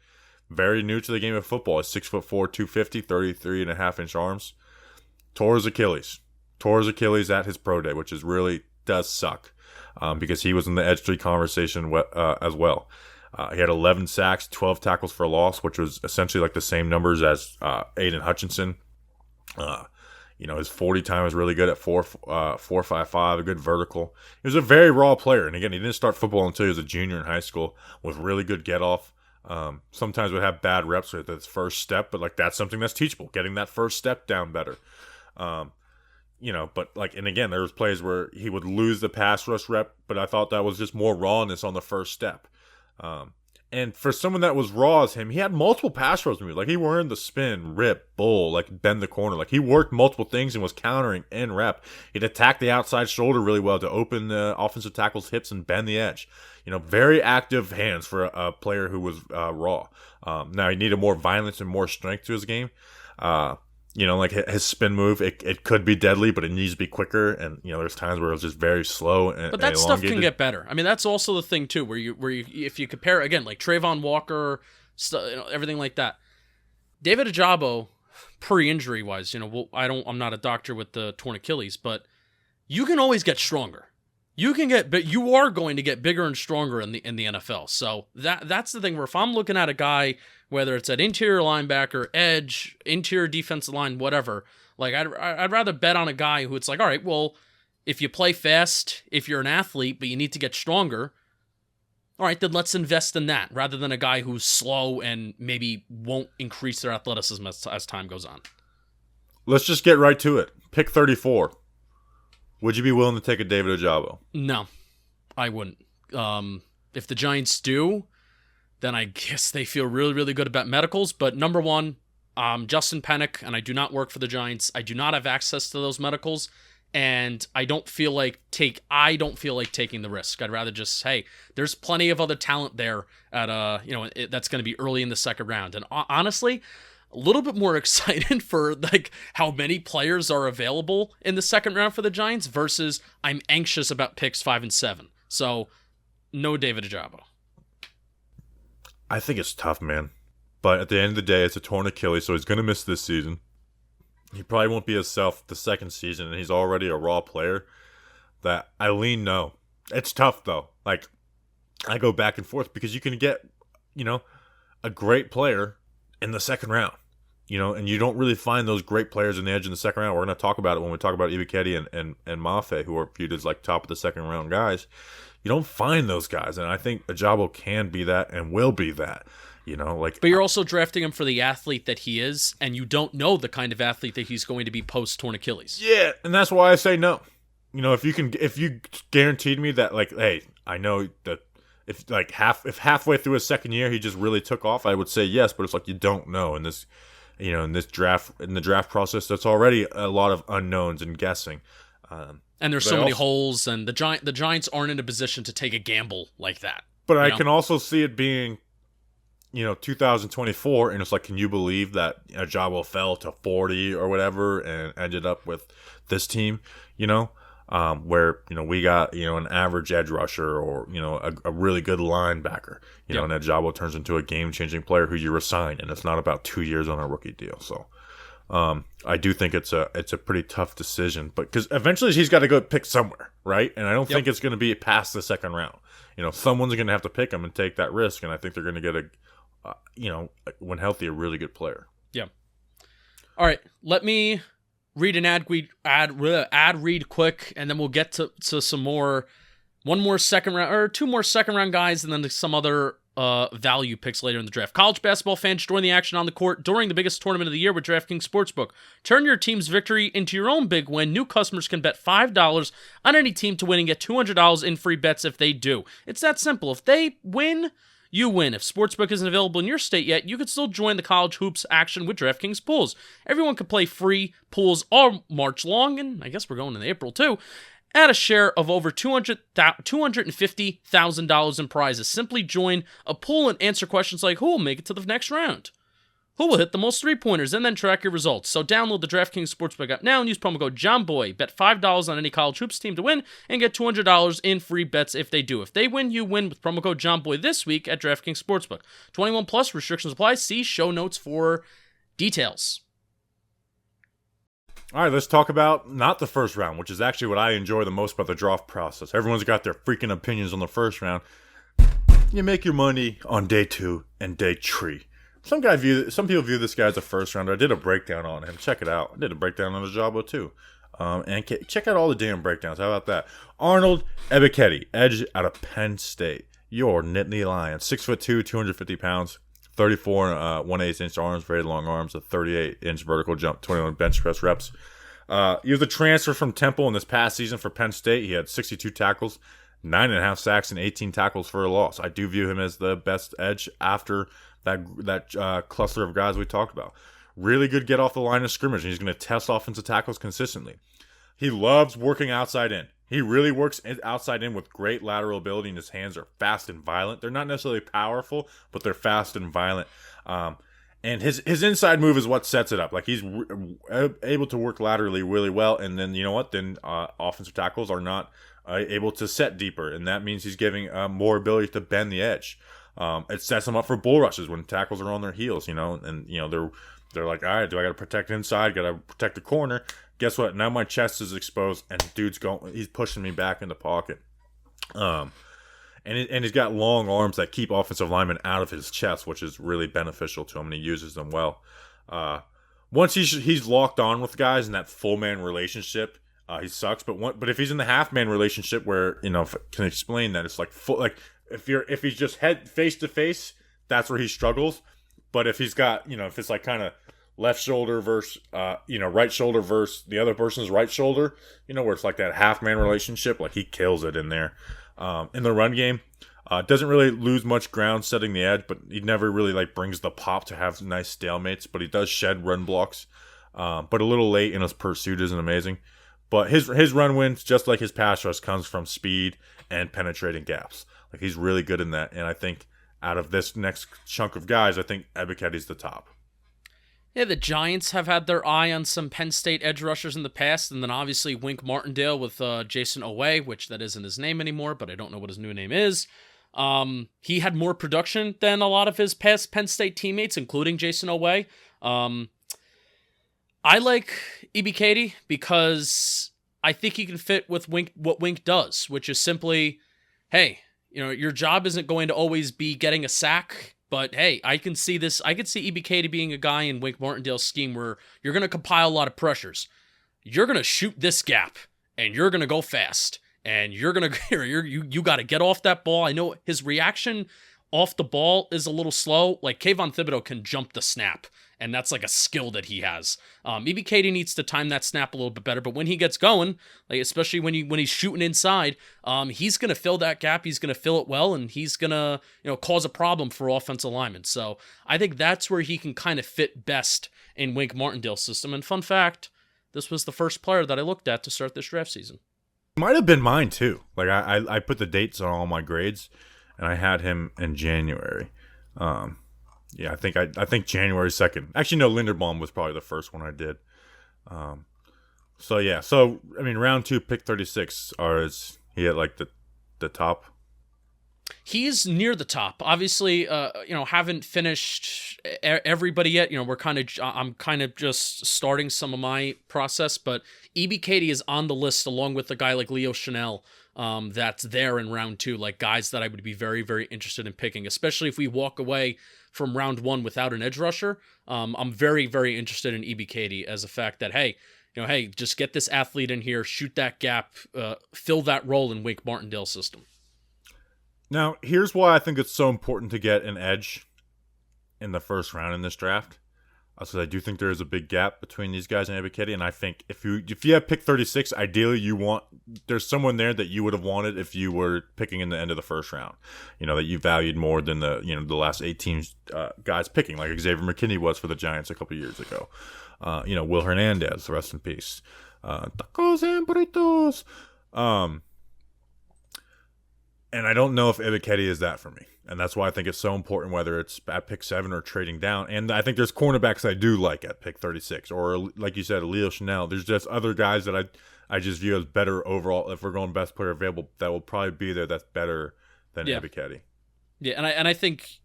Very new to the game of football. He's 6'4", 250, 33.5-inch arms. Tore his Achilles at his pro day, which does suck because he was in the edge 3 conversation as well. He had 11 sacks, 12 tackles for loss, which was essentially like the same numbers as Aiden Hutchinson. His 40 time was really good at 4.55, a good vertical. He was a very raw player. And again, he didn't start football until he was a junior in high school with really good get off. Sometimes would have bad reps with his first step, but like that's something that's teachable, getting that first step down better. But like, and again, there was plays where he would lose the pass rush rep, but I thought that was just more rawness on the first step. And for someone that was raw as him, he had multiple pass rush moves. Like he learned the spin, rip, bull, like bend the corner. Like he worked multiple things and was countering in rep. He'd attack the outside shoulder really well to open the offensive tackle's hips and bend the edge. Very active hands for a player who was raw. Now he needed more violence and more strength to his game. Like his spin move, it could be deadly, but it needs to be quicker. And there's times where it was just very slow. But that stuff can get better. I mean, that's also the thing too, where you if you compare again, like Trayvon Walker, everything like that. David Ojabo, pre-injury wise, I'm not a doctor with the torn Achilles, but you can always get stronger. But you are going to get bigger and stronger in the NFL. So that's the thing where if I'm looking at a guy, whether it's at interior linebacker, edge, interior defensive line, whatever, like I'd rather bet on a guy who it's like, all right, well, if you play fast, if you're an athlete, but you need to get stronger, all right, then let's invest in that rather than a guy who's slow and maybe won't increase their athleticism as time goes on. Let's just get right to it. Pick 34. Would you be willing to take a David Ojabo? No, I wouldn't. If the Giants do, then I guess they feel really, really good about medicals. But number one, Justin Penik, and I do not work for the Giants. I do not have access to those medicals, and I don't feel like taking the risk. I'd rather just, hey, there's plenty of other talent there at that's going to be early in the second round. And honestly, a little bit more excited for like how many players are available in the second round for the Giants versus I'm anxious about picks 5 and 7. So no David Ojabo. I think it's tough, man. But at the end of the day, it's a torn Achilles, so he's going to miss this season. He probably won't be himself the second season, and he's already a raw player. That I lean no. It's tough though. Like I go back and forth because you can get, a great player in the second round. And you don't really find those great players in the edge in the second round. We're going to talk about it when we talk about Ebiketie and Mafe, who are viewed as like top of the second round guys. You don't find those guys, and I think Ojabo can be that and will be that. But you're also drafting him for the athlete that he is, and you don't know the kind of athlete that he's going to be post torn Achilles. Yeah, and that's why I say no. If you guaranteed me that, like, hey, I know that if halfway through his second year he just really took off, I would say yes. But it's like you don't know in this. In the draft process, that's already a lot of unknowns and guessing. And there's so many holes, and the Giants aren't in a position to take a gamble like that. But I can also see it being, 2024, and it's like, can you believe that Ojabo fell to 40 or whatever and ended up with this team, where, we got, an average edge rusher or, a really good linebacker, and Ojabo turns into a game-changing player who you resign, and it's not about 2 years on a rookie deal. So I do think it's a pretty tough decision, but because eventually he's got to go pick somewhere, right? And I don't think it's going to be past the second round. Someone's going to have to pick him and take that risk, and I think they're going to get when healthy, a really good player. Yeah. All right, let me read an ad read quick, and then we'll get to some more, one more second round or two more second round guys, and then some other value picks later in the draft. College basketball fans, join the action on the court during the biggest tournament of the year with DraftKings Sportsbook. Turn your team's victory into your own big win. New customers can bet $5 on any team to win and get $200 in free bets if they do. It's that simple. If they win, you win. If Sportsbook isn't available in your state yet, you can still join the college hoops action with DraftKings Pools. Everyone can play free pools all March long, and I guess we're going into April too, at a share of over $250,000 in prizes. Simply join a pool and answer questions like, who will make it to the next round? Who will hit the most three-pointers? And then track your results. So download the DraftKings Sportsbook app now and use promo code JOHNBOY. Bet $5 on any college hoops team to win and get $200 in free bets if they do. If they win, you win with promo code JOHNBOY this week at DraftKings Sportsbook. 21 plus, restrictions apply. See show notes for details. All right, let's talk about not the first round, which is actually what I enjoy the most about the draft process. Everyone's got their freaking opinions on the first round. You make your money on day 2 and day 3. Some people view this guy as a first rounder. I did a breakdown on him. Check it out. I did a breakdown on Ojabo too. And check out all the damn breakdowns. How about that? Arnold Ebiketie, edge out of Penn State. You're Nittany Lion. 6'2", 250 pounds, 34 1/8-inch arms, very long arms, a 38-inch vertical jump, 21 bench press reps. He was a transfer from Temple in this past season for Penn State. He had 62 tackles, 9.5 sacks, and 18 tackles for a loss. I do view him as the best edge after that cluster of guys we talked about. Really good get off the line of scrimmage, and he's going to test offensive tackles consistently. He loves working outside in. He really works outside in with great lateral ability, and his hands are fast and violent. They're not necessarily powerful, but they're fast and violent. And his inside move is what sets it up. Like, he's able to work laterally really well, and then, you know what? Then offensive tackles are not able to set deeper, and that means he's giving more ability to bend the edge. It sets them up for bull rushes when tackles are on their heels, and they're like, all right, do I got to protect inside? Got to protect the corner. Guess what? Now my chest is exposed, and he's pushing me back in the pocket. And he's got long arms that keep offensive linemen out of his chest, which is really beneficial to him, and he uses them well. Once he's locked on with guys in that full man relationship, he sucks. But if he's in the half man relationship, where if I can explain that, it's like full, like if he's just head face to face, that's where he struggles. But if he's got if it's like kind of left shoulder versus right shoulder versus the other person's right shoulder, where it's like that half man relationship, like he kills it in there. In the run game, doesn't really lose much ground setting the edge, but he never really brings the pop to have nice stalemates. But he does shed run blocks, but a little late in his pursuit isn't amazing. But his run wins, just like his pass rush, comes from speed and penetrating gaps. Like, he's really good in that, and I think out of this next chunk of guys, I think Ebiketie's the top. Yeah, the Giants have had their eye on some Penn State edge rushers in the past, and then obviously Wink Martindale with Jason Boye, which that isn't his name anymore, but I don't know what his new name is. He had more production than a lot of his past Penn State teammates, including Jason Boye. I like Ebiketie because I think he can fit with what Wink does, which is simply, hey, your job isn't going to always be getting a sack, but hey, I can see Ebiketie being a guy in Wink Martindale's scheme where you're going to compile a lot of pressures. You're going to shoot this gap, and you're going to go fast, and you're going to you got to get off that ball. I know his reaction off the ball is a little slow. Like, Kayvon Thibodeaux can jump the snap, and that's like a skill that he has. Ebiketie needs to time that snap a little bit better, but when he gets going, like especially when he's shooting inside, he's gonna fill that gap. He's gonna fill it well, and he's gonna cause a problem for offensive linemen. So I think that's where he can kind of fit best in Wink Martindale's system. And fun fact, this was the first player that I looked at to start this draft season. Might have been mine too. Like, I put the dates on all my grades, and I had him in January. Yeah, I think January 2nd. Actually, no, Linderbaum was probably the first one I did. So round 2, pick 36. Is he at the top? He's near the top. Obviously, haven't finished everybody yet. I'm kind of just starting some of my process, but Ebiketie is on the list along with a guy like Leo Chanel. That's there in round 2, like guys that I would be very, very interested in picking, especially if we walk away from round 1 without an edge rusher. I'm very, very interested in Ebiketie as a fact that, hey, just get this athlete in here, shoot that gap, fill that role in Wink Martindale's system. Now, here's why I think it's so important to get an edge in the first round in this draft. So I do think there is a big gap between these guys and Ebiketie, and I think if you have pick 36, ideally there's someone there that you would have wanted if you were picking in the end of the first round. That you valued more than the last 18 guys picking, like Xavier McKinney was for the Giants a couple years ago. Will Hernandez, rest in peace. Tacos and burritos. And I don't know if Ebiketie is that for me. And that's why I think it's so important whether it's at pick 7 or trading down. And I think there's cornerbacks I do like at pick 36. Or, like you said, Leo Chanel. There's just other guys that I just view as better overall. If we're going best player available, that will probably be there that's better than Ebiketie. Yeah, and I think...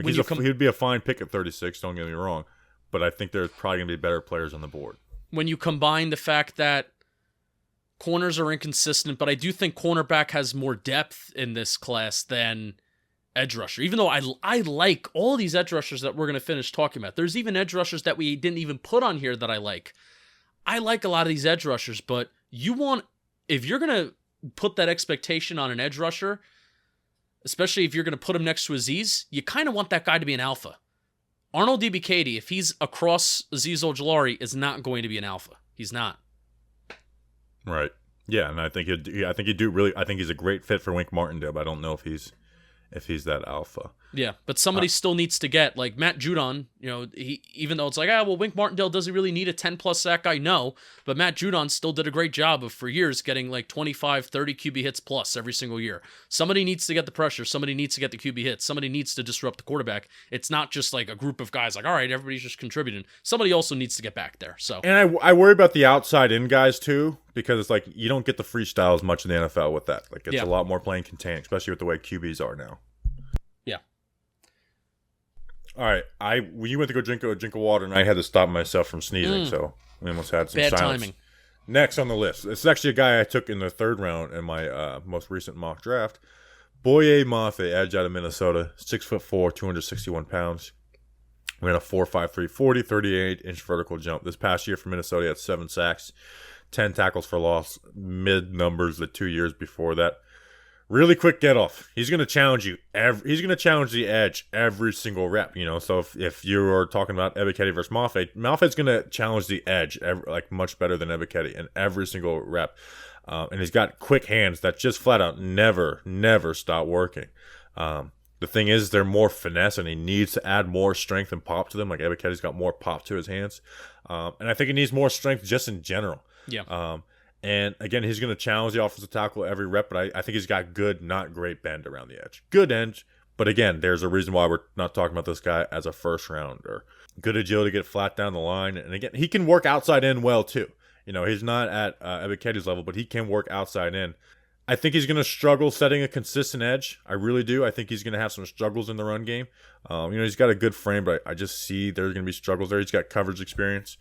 he'd be a fine pick at 36, don't get me wrong. But I think there's probably going to be better players on the board. When you combine the fact that corners are inconsistent, but I do think cornerback has more depth in this class than edge rusher. Even though I like all these edge rushers that we're going to finish talking about. There's even edge rushers that we didn't even put on here that I like. I like a lot of these edge rushers, but if you're going to put that expectation on an edge rusher, especially if you're going to put him next to Azeez, you kind of want that guy to be an alpha. Arnold Ebiketie, if he's across Azeez Ojolari, is not going to be an alpha. He's not. Right. Yeah, and I think he's a great fit for Wink Martindale, but I don't know if he's that alpha. Yeah, but somebody still needs to get, like Matt Judon, even though it's like, Wink Martindale doesn't really need a 10-plus sack guy, no, but Matt Judon still did a great job of, for years, getting like 25, 30 QB hits plus every single year. Somebody needs to get the pressure. Somebody needs to get the QB hits. Somebody needs to disrupt the quarterback. It's not just like a group of guys like, all right, everybody's just contributing. Somebody also needs to get back there. So, and I worry about the outside-in guys, too, because it's like you don't get the freestyle as much in the NFL with that. Like, it's a lot more playing contained, especially with the way QBs are now. Yeah. All right, you went to go drink a water, and I had to stop myself from sneezing, so we almost had some bad silence. timing. Next on the list, it's actually a guy I took in the third round in my most recent mock draft. Boye Mafe, edge out of Minnesota, 6'4", 261 pounds. Ran a 4.53 40, 38-inch vertical jump. This past year for Minnesota, he had 7 sacks, 10 tackles for loss, mid numbers the 2 years before that. Really quick get off. He's going to challenge you. He's going to challenge the edge every single rep. So if you are talking about Ebiketie versus Mafe's going to challenge the edge much better than Ebiketie in every single rep. And he's got quick hands that just flat out never stop working. The thing is, they're more finesse, and he needs to add more strength and pop to them. Like Ebiketie's got more pop to his hands, and I think he needs more strength just in general. Yeah. And again, he's going to challenge the offensive tackle every rep, but I think he's got good, not great bend around the edge. Good edge, but again, there's a reason why we're not talking about this guy as a first rounder. Good agility to get flat down the line, and again, he can work outside in well too. He's not at Ebiketie's level, but he can work outside in. I think he's going to struggle setting a consistent edge. I really do. I think he's going to have some struggles in the run game. He's got a good frame, but I just see there's going to be struggles there. He's got coverage experience.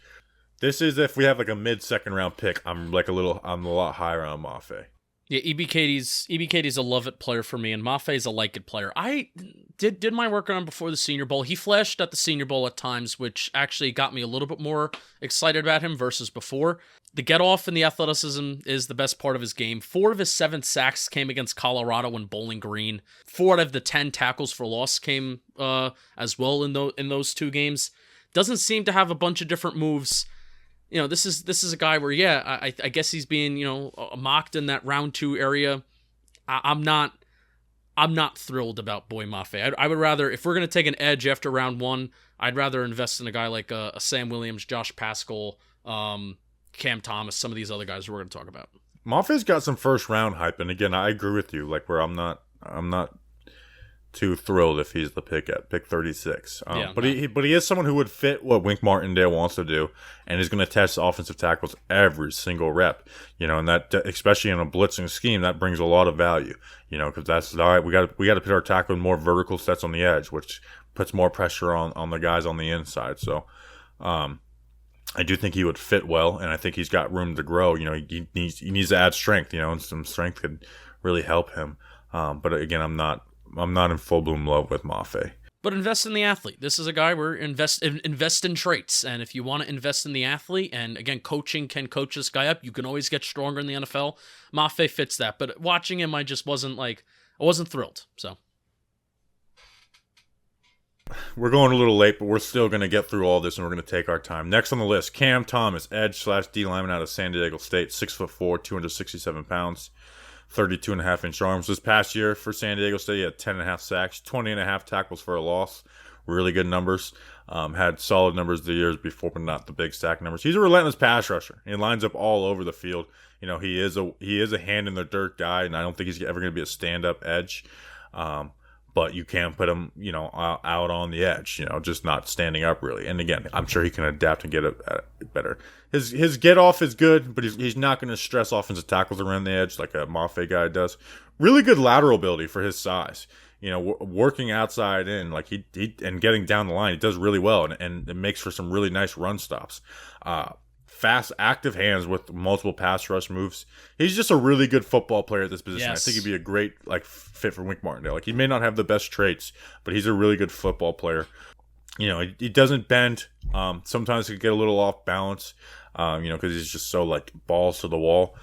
This is if we have like a mid-second round pick. I'm a lot higher on Mafe. Yeah, Ebiketie's a love-it player for me, and Mafe's a like-it player. I did my work on him before the Senior Bowl. He flashed at the Senior Bowl at times, which actually got me a little bit more excited about him versus before. The get-off and the athleticism is the best part of his game. 4 of his 7 sacks came against Colorado and Bowling Green. 4 out of the 10 tackles for loss came as well in those 2 games. Doesn't seem to have a bunch of different moves. This is a guy where, I guess he's being, mocked in that round 2 area. I'm not thrilled about Boye Mafe. I would rather, if we're going to take an edge after round 1, I'd rather invest in a guy like a Sam Williams, Josh Paschal, Cam Thomas, some of these other guys we're going to talk about. Mafe's got some first round hype, and again, I agree with you. Where I'm not too thrilled if he's the pick at pick 36. But he is someone who would fit what Wink Martindale wants to do, and is going to test offensive tackles every single rep. And that, especially in a blitzing scheme, that brings a lot of value. Because that's all right. We got to put our tackle in more vertical sets on the edge, which puts more pressure on the guys on the inside. So, I do think he would fit well, and I think he's got room to grow. He needs to add strength. And some strength could really help him. But again, I'm not in full bloom love with Mafe. But invest in the athlete. This is a guy where invest in traits. And if you want to invest in the athlete, and again, coaching can coach this guy up, you can always get stronger in the NFL. Mafe fits that. But watching him, I wasn't thrilled. So we're going a little late, but we're still going to get through all this, and we're going to take our time. Next on the list, Cam Thomas, edge/D lineman out of San Diego State, 6'4", 267 pounds. 32.5-inch arms. This past year for San Diego State, he had 10.5 sacks, 20.5 tackles for a loss. Really good numbers. Had solid numbers the years before, but not the big sack numbers. He's a relentless pass rusher. He lines up all over the field. He is a hand in the dirt guy, and I don't think he's ever going to be a stand-up edge. But you can put him, out on the edge, just not standing up really. And again, I'm sure he can adapt and get it better. His get off is good, but he's not going to stress offensive tackles around the edge like a Mafe guy does. Really good lateral ability for his size. Working outside in, like he and getting down the line, he does really well, and it makes for some really nice run stops. fast, active hands with multiple pass rush moves. He's just a really good football player at this position. Yes. I think he'd be a great fit for Wink Martindale. Like, he may not have the best traits, but he's a really good football player. You know, he doesn't bend. Sometimes he could get a little off balance, because he's just so, like, balls to the wall.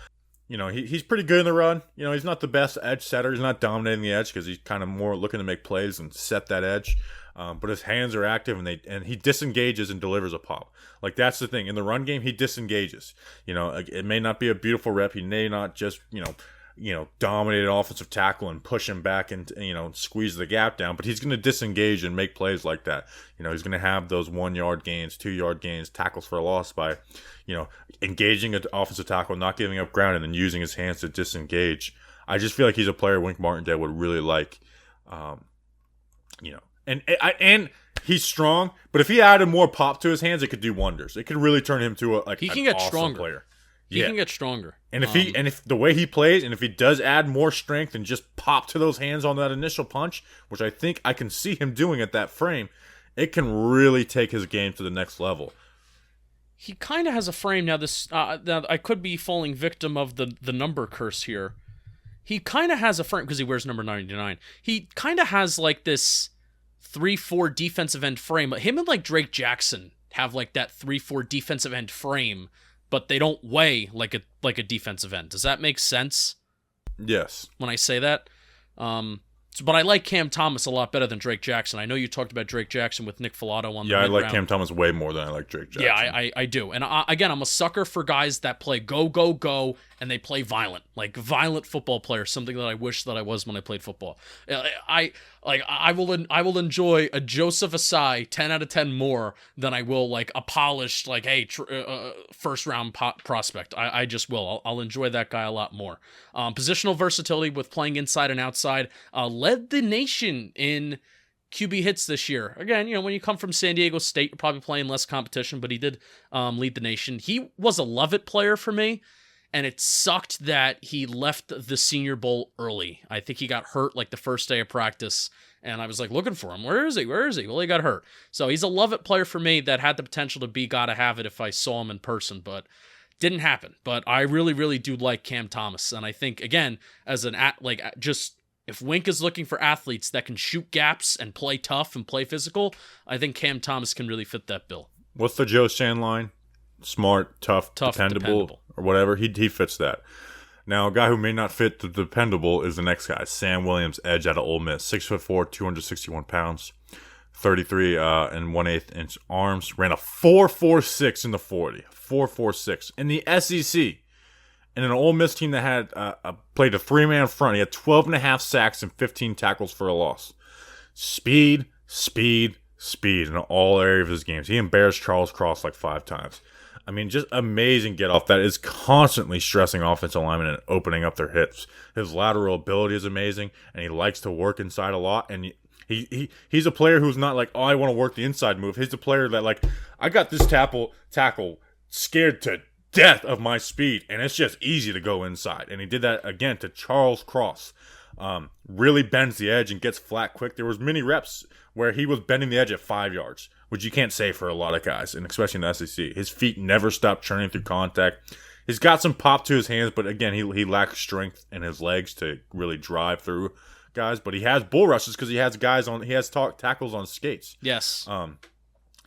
You know, he's pretty good in the run. You know, he's not the best edge setter. He's not dominating the edge because he's kind of more looking to make plays and set that edge. But his hands are active, and he disengages and delivers a pop. Like, that's the thing. In the run game, he disengages. You know, it may not be a beautiful rep. He may not just, dominate an offensive tackle and push him back and, squeeze the gap down. But he's going to disengage and make plays like that. You know, he's going to have those 1 yard gains, 2 yard gains, tackles for a loss by, engaging an offensive tackle, not giving up ground, and then using his hands to disengage. I just feel like he's a player Wink Martindale would really like, And he's strong, but if he added more pop to his hands, it could do wonders. It could really turn him to he can get awesome stronger. player. He can get stronger. And if the way he plays, and if he does add more strength and just pop to those hands on that initial punch, which I think I can see him doing at that frame, it can really take his game to the next level. He kind of has a frame now. Now I could be falling victim of the number curse here. He kind of has a frame because he wears number 99. He kind of has like this 3-4 defensive end frame. Him and like Drake Jackson have like that 3-4 defensive end frame, but they don't weigh like a defensive end. Does that make sense? Yes. When I say that, but I like Cam Thomas a lot better than Drake Jackson. I know you talked about Drake Jackson with Nick Filato on the I like round. Cam Thomas way more than I like Drake Jackson. Yeah, I do. And again, I'm a sucker for guys that play go, go, go, and they play violent. Like, violent football players, something that I wish that I was when I played football. I will enjoy a Joseph Asai 10 out of 10 more than I will, like, a polished, like, hey, first-round prospect. I just will. I'll enjoy that guy a lot more. Positional versatility with playing inside and outside. Led the nation in QB hits this year. Again, when you come from San Diego State, you're probably playing less competition, but he did lead the nation. He was a love-it player for me, and it sucked that he left the Senior Bowl early. I think he got hurt like the first day of practice, and I was like looking for him. Where is he? Well, he got hurt. So he's a love-it player for me that had the potential to be gotta have it if I saw him in person, but didn't happen. But I really, really do like Cam Thomas, and I think, again, as if Wink is looking for athletes that can shoot gaps and play tough and play physical, I think Cam Thomas can really fit that bill. What's the Joe Schoen line? Smart, tough, dependable, or whatever. He fits that. Now, a guy who may not fit the dependable is the next guy, Sam Williams, edge out of Ole Miss. 6'4", 261 pounds, 33 and 1/8 inch arms. Ran a 4.46 in the 40. 4.46 in the SEC. And an Ole Miss team that had played a three-man front. He had 12.5 sacks and 15 tackles for a loss. Speed in all areas of his games. He embarrassed Charles Cross like 5 times. I mean, just amazing get-off that is constantly stressing offensive linemen and opening up their hips. His lateral ability is amazing, and he likes to work inside a lot. And he's a player who's not like, oh, I want to work the inside move. He's a player that, like, I got this tackle scared to death of my speed, and it's just easy to go inside. And he did that again to Charles Cross. Really bends the edge and gets flat quick. There was many reps where he was bending the edge at 5 yards, which you can't say for a lot of guys, and especially in the SEC. His feet never stop churning through contact. He's got some pop to his hands, but again, he lacks strength in his legs to really drive through guys. But he has bull rushes because he has tackles on skates. Yes.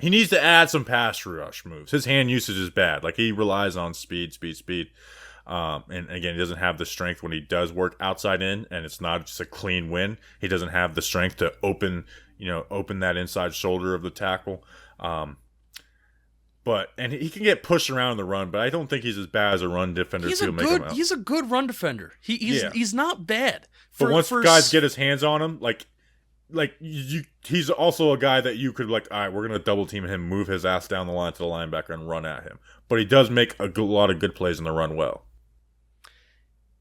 He needs to add some pass rush moves. His hand usage is bad. Like, he relies on speed. And again, he doesn't have the strength when he does work outside in, and it's not just a clean win. He doesn't have the strength to open that inside shoulder of the tackle. But he can get pushed around in the run, but I don't think he's as bad as a run defender. He's a good run defender. He's not bad. But once guys get his hands on him, he's also a guy that you could, like, all right, we're going to double team him, move his ass down the line to the linebacker and run at him. But he does make a lot of good plays in the run well.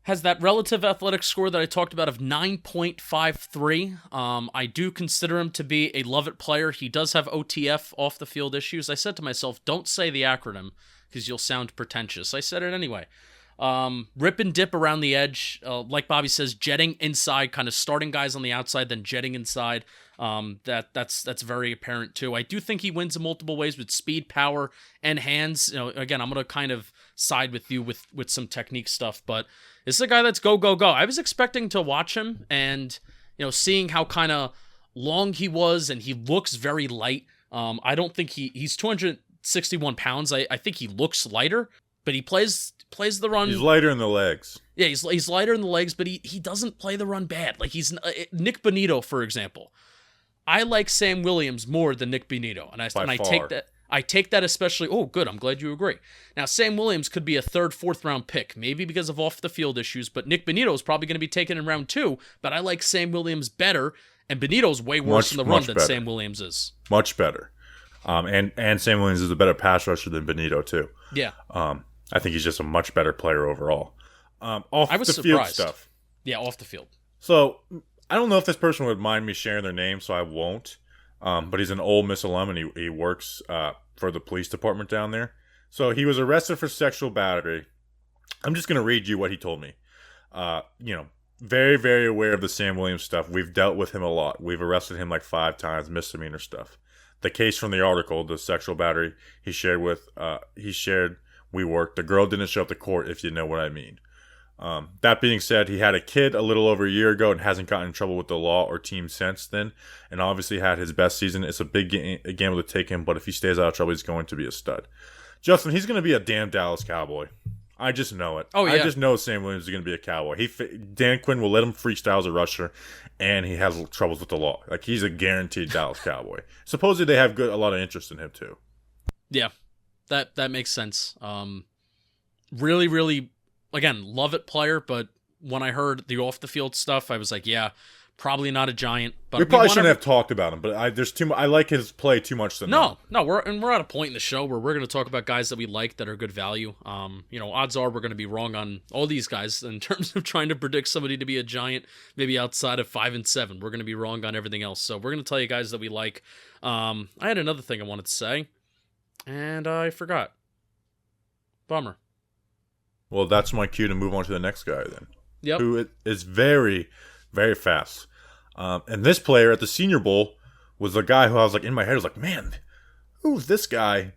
Has that relative athletic score that I talked about of 9.53. I do consider him to be a love-it player. He does have OTF, off the field issues. I said to myself, don't say the acronym because you'll sound pretentious. I said it anyway. Rip and dip around the edge. Like Bobby says, jetting inside, kind of starting guys on the outside, then jetting inside. That's very apparent too. I do think he wins in multiple ways with speed, power, and hands. Again, I'm gonna kind of side with you with some technique stuff, but this is a guy that's go. I was expecting to watch him and seeing how kind of long he was, and he looks very light. I don't think he's 261 pounds. I think he looks lighter, but he plays the run. He's lighter in the legs. Yeah, he's lighter in the legs, but he doesn't play the run bad. Like he's Nick Bonito, for example. I like Sam Williams more than Nick Bonito, and I take that especially. Oh, good. I'm glad you agree. Now, Sam Williams could be a 3rd, 4th round pick, maybe because of off the field issues, but Nick Bonito is probably going to be taken in round 2. But I like Sam Williams better, and Bonito's way worse in the run than Sam Williams is. Much better. And Sam Williams is a better pass rusher than Bonito too. Yeah. I think he's just a much better player overall. I was surprised. Field stuff. Yeah, off the field. So I don't know if this person would mind me sharing their name, so I won't. But he's an Ole Miss alum, and he works for the police department down there. So he was arrested for sexual battery. I'm just going to read you what he told me. Very, very aware of the Sam Williams stuff. We've dealt with him a lot. We've arrested him like 5 times, misdemeanor stuff. The case from the article, the sexual battery he shared we worked. The girl didn't show up to court, if you know what I mean. That being said, he had a kid a little over a year ago and hasn't gotten in trouble with the law or team since then, and obviously had his best season. It's a big gamble to take him, but if he stays out of trouble, he's going to be a stud. Justin, he's going to be a damn Dallas Cowboy. I just know it. Oh, yeah. I just know Sam Williams is going to be a Cowboy. Dan Quinn will let him freestyle as a rusher, and he has troubles with the law. Like, he's a guaranteed Dallas Cowboy. Supposedly they have a lot of interest in him, too. Yeah, that makes sense. Really, really, again, love it player, but when I heard the off-the-field stuff, I was like, yeah, probably not a Giant. But we probably shouldn't have talked about him, but there's too much. I like his play too much to know. No, we're at a point in the show where we're going to talk about guys that we like that are good value. Odds are we're going to be wrong on all these guys in terms of trying to predict somebody to be a Giant, maybe outside of 5 and 7. We're going to be wrong on everything else. So we're going to tell you guys that we like. I had another thing I wanted to say, and I forgot. Bummer. Well, that's my cue to move on to the next guy then. Yep. Who is very, very fast. And this player at the Senior Bowl was a guy who I was like, in my head, I was like, man, who's this guy?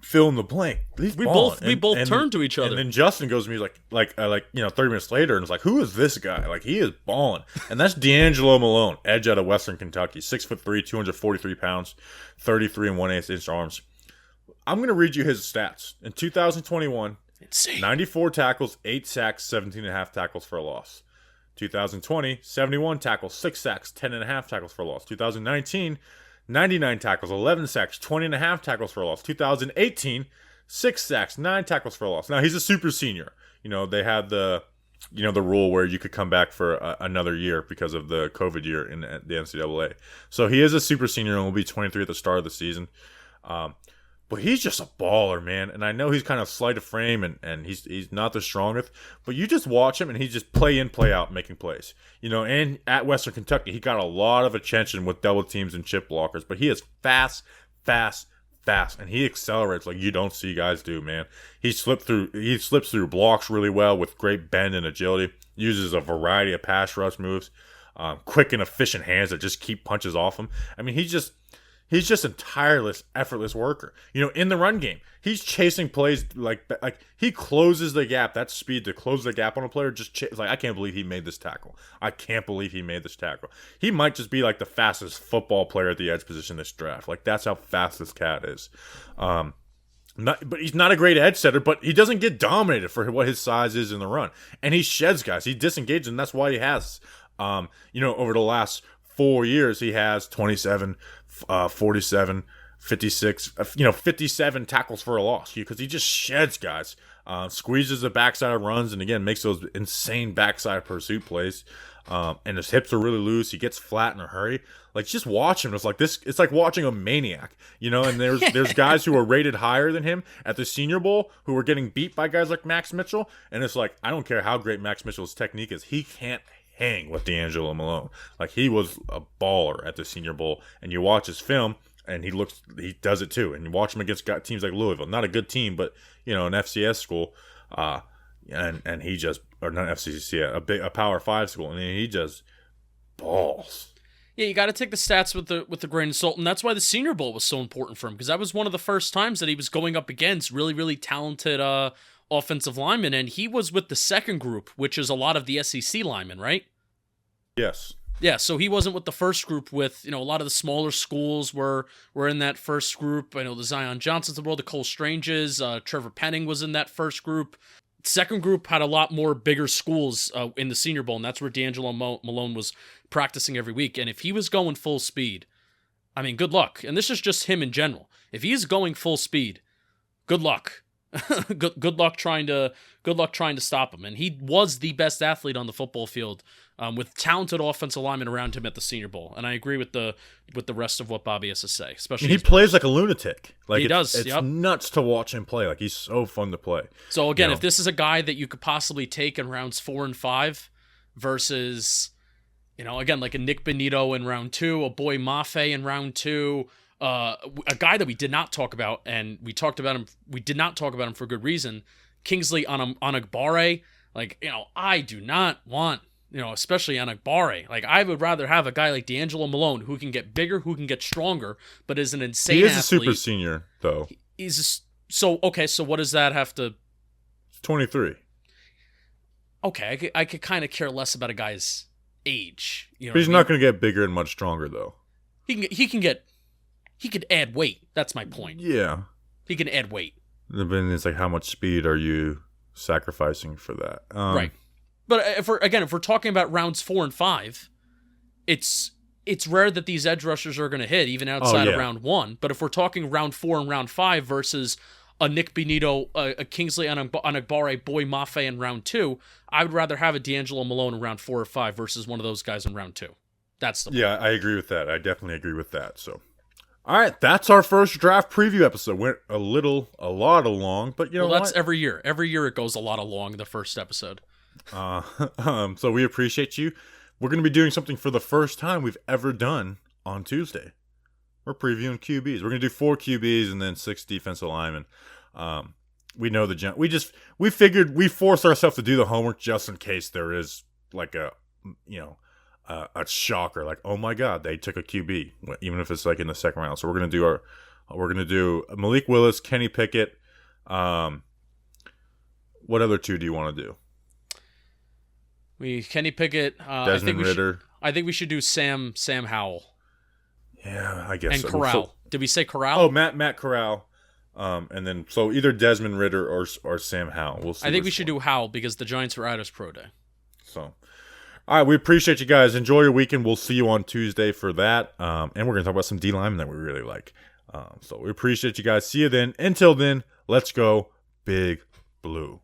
Fill in the blank. We both turned to each other. And then Justin goes to me like 30 minutes later and was like, who is this guy? Like, he is balling. And that's DeAngelo Malone, edge out of Western Kentucky. 6'3", 243 pounds, 33 and 1/8 inch arms. I'm going to read you his stats. In 2021, insane. 94 tackles, 8 sacks, 17.5 tackles for a loss. 2020, 71 tackles, 6 sacks, 10.5 tackles for a loss. 2019, 99 tackles, 11 sacks, 20.5 tackles for a loss. 2018, 6 sacks, 9 tackles for a loss. Now, he's a super senior. They had the rule where you could come back for another year because of the COVID year in the NCAA. So he is a super senior and will be 23 at the start of the season. But he's just a baller, man. And I know he's kind of slight of frame and he's not the strongest. But you just watch him and he's just play in, play out, making plays. And at Western Kentucky, he got a lot of attention with double teams and chip blockers. But he is fast. And he accelerates like you don't see guys do, man. He slips through blocks really well with great bend and agility. Uses a variety of pass rush moves. Quick and efficient hands that just keep punches off him. I mean, he's just a tireless, effortless worker. In the run game, he's chasing plays like he closes the gap. That speed to close the gap on a player I can't believe he made this tackle. He might just be like the fastest football player at the edge position this draft. Like, that's how fast this cat is. But he's not a great edge setter, but he doesn't get dominated for what his size is in the run. And he sheds guys. He disengages, and that's why he has, over the last 4 years, he has 27, 47, 56, 57 tackles for a loss because he just sheds guys, squeezes the backside runs, and again makes those insane backside pursuit plays. And his hips are really loose. He gets flat in a hurry. Like, just watch him. It's like watching a maniac, And there's guys who are rated higher than him at the Senior Bowl who are getting beat by guys like Max Mitchell, and it's like, I don't care how great Max Mitchell's technique is, he can't hang with DeAngelo Malone. Like, he was a baller at the Senior Bowl, and you watch his film and he does it too. And you watch him against teams like Louisville, not a good team, but an FCS school, and he just, or not FCS, a Power 5 school, and he just balls. Yeah, you got to take the stats with the grain of salt, and that's why the Senior Bowl was so important for him, because that was one of the first times that he was going up against really, really talented offensive linemen, and he was with the second group, which is a lot of the SEC linemen, right? Yes. Yeah, so he wasn't with the first group with, a lot of the smaller schools were in that first group. I know the Zion Johnsons of the world, the Cole Stranges, Trevor Penning was in that first group. Second group had a lot more bigger schools in the Senior Bowl, and that's where DeAngelo Malone was practicing every week. And if he was going full speed, I mean, good luck. And this is just him in general. If he's going full speed, good luck. good luck trying to stop him. And he was the best athlete on the football field, with talented offensive linemen around him at the Senior Bowl. And I agree with the rest of what Bobby has to say. Especially he plays like a lunatic. Like he does. It's nuts to watch him play. Like he's so fun to play. So again, if this is a guy that you could possibly take in rounds 4 and 5 versus, again, like a Nick Benito in round 2, a Boye Mafe in round 2, a guy that we did not talk about, and we did not talk about him for good reason, Kingsley Onagbare. Like, I do not want, especially Onagbare. Like, I would rather have a guy like DeAngelo Malone, who can get bigger, who can get stronger, but is an insane athlete. He is a super senior, though. So what does that have to... 23. Okay, I could kind of care less about a guy's age. But he's not going to get bigger and much stronger, though. He could add weight. That's my point. Yeah. He can add weight. Then it's like, how much speed are you sacrificing for that? Right. But if we're talking about rounds 4 and 5, it's rare that these edge rushers are going to hit, even outside of round 1. But if we're talking round 4 and round 5 versus a Nick Benito, a Kingsley Onagbare, Boye Mafe in round 2, I would rather have a DeAngelo Malone in round 4 or 5 versus one of those guys in round 2. That's the point. Yeah, I agree with that. I definitely agree with that. So, all right, that's our first draft preview episode. Went a lot along, but that's every year. Every year it goes a lot along the first episode. So we appreciate you. We're going to be doing something for the first time we've ever done on Tuesday. We're previewing QBs. We're going to do 4 QBs and then 6 defensive linemen. We know we figured we forced ourselves to do the homework just in case there is like a shocker, like, oh my God, they took a QB, even if it's like in the second round. So we're going to do Malik Willis, Kenny Pickett. What other 2 do you want to do? Kenny Pickett, Desmond Ridder. I think we should do Sam Howell. Yeah, I guess. And Corral. Did we say Corral? Oh, Matt Corral. And then so either Desmond Ridder or Sam Howell. We'll see. I think we should do Howell because the Giants were at his pro day. So, all right, we appreciate you guys. Enjoy your weekend. We'll see you on Tuesday for that. And we're gonna talk about some D linemen that we really like. So we appreciate you guys. See you then. Until then, let's go Big Blue.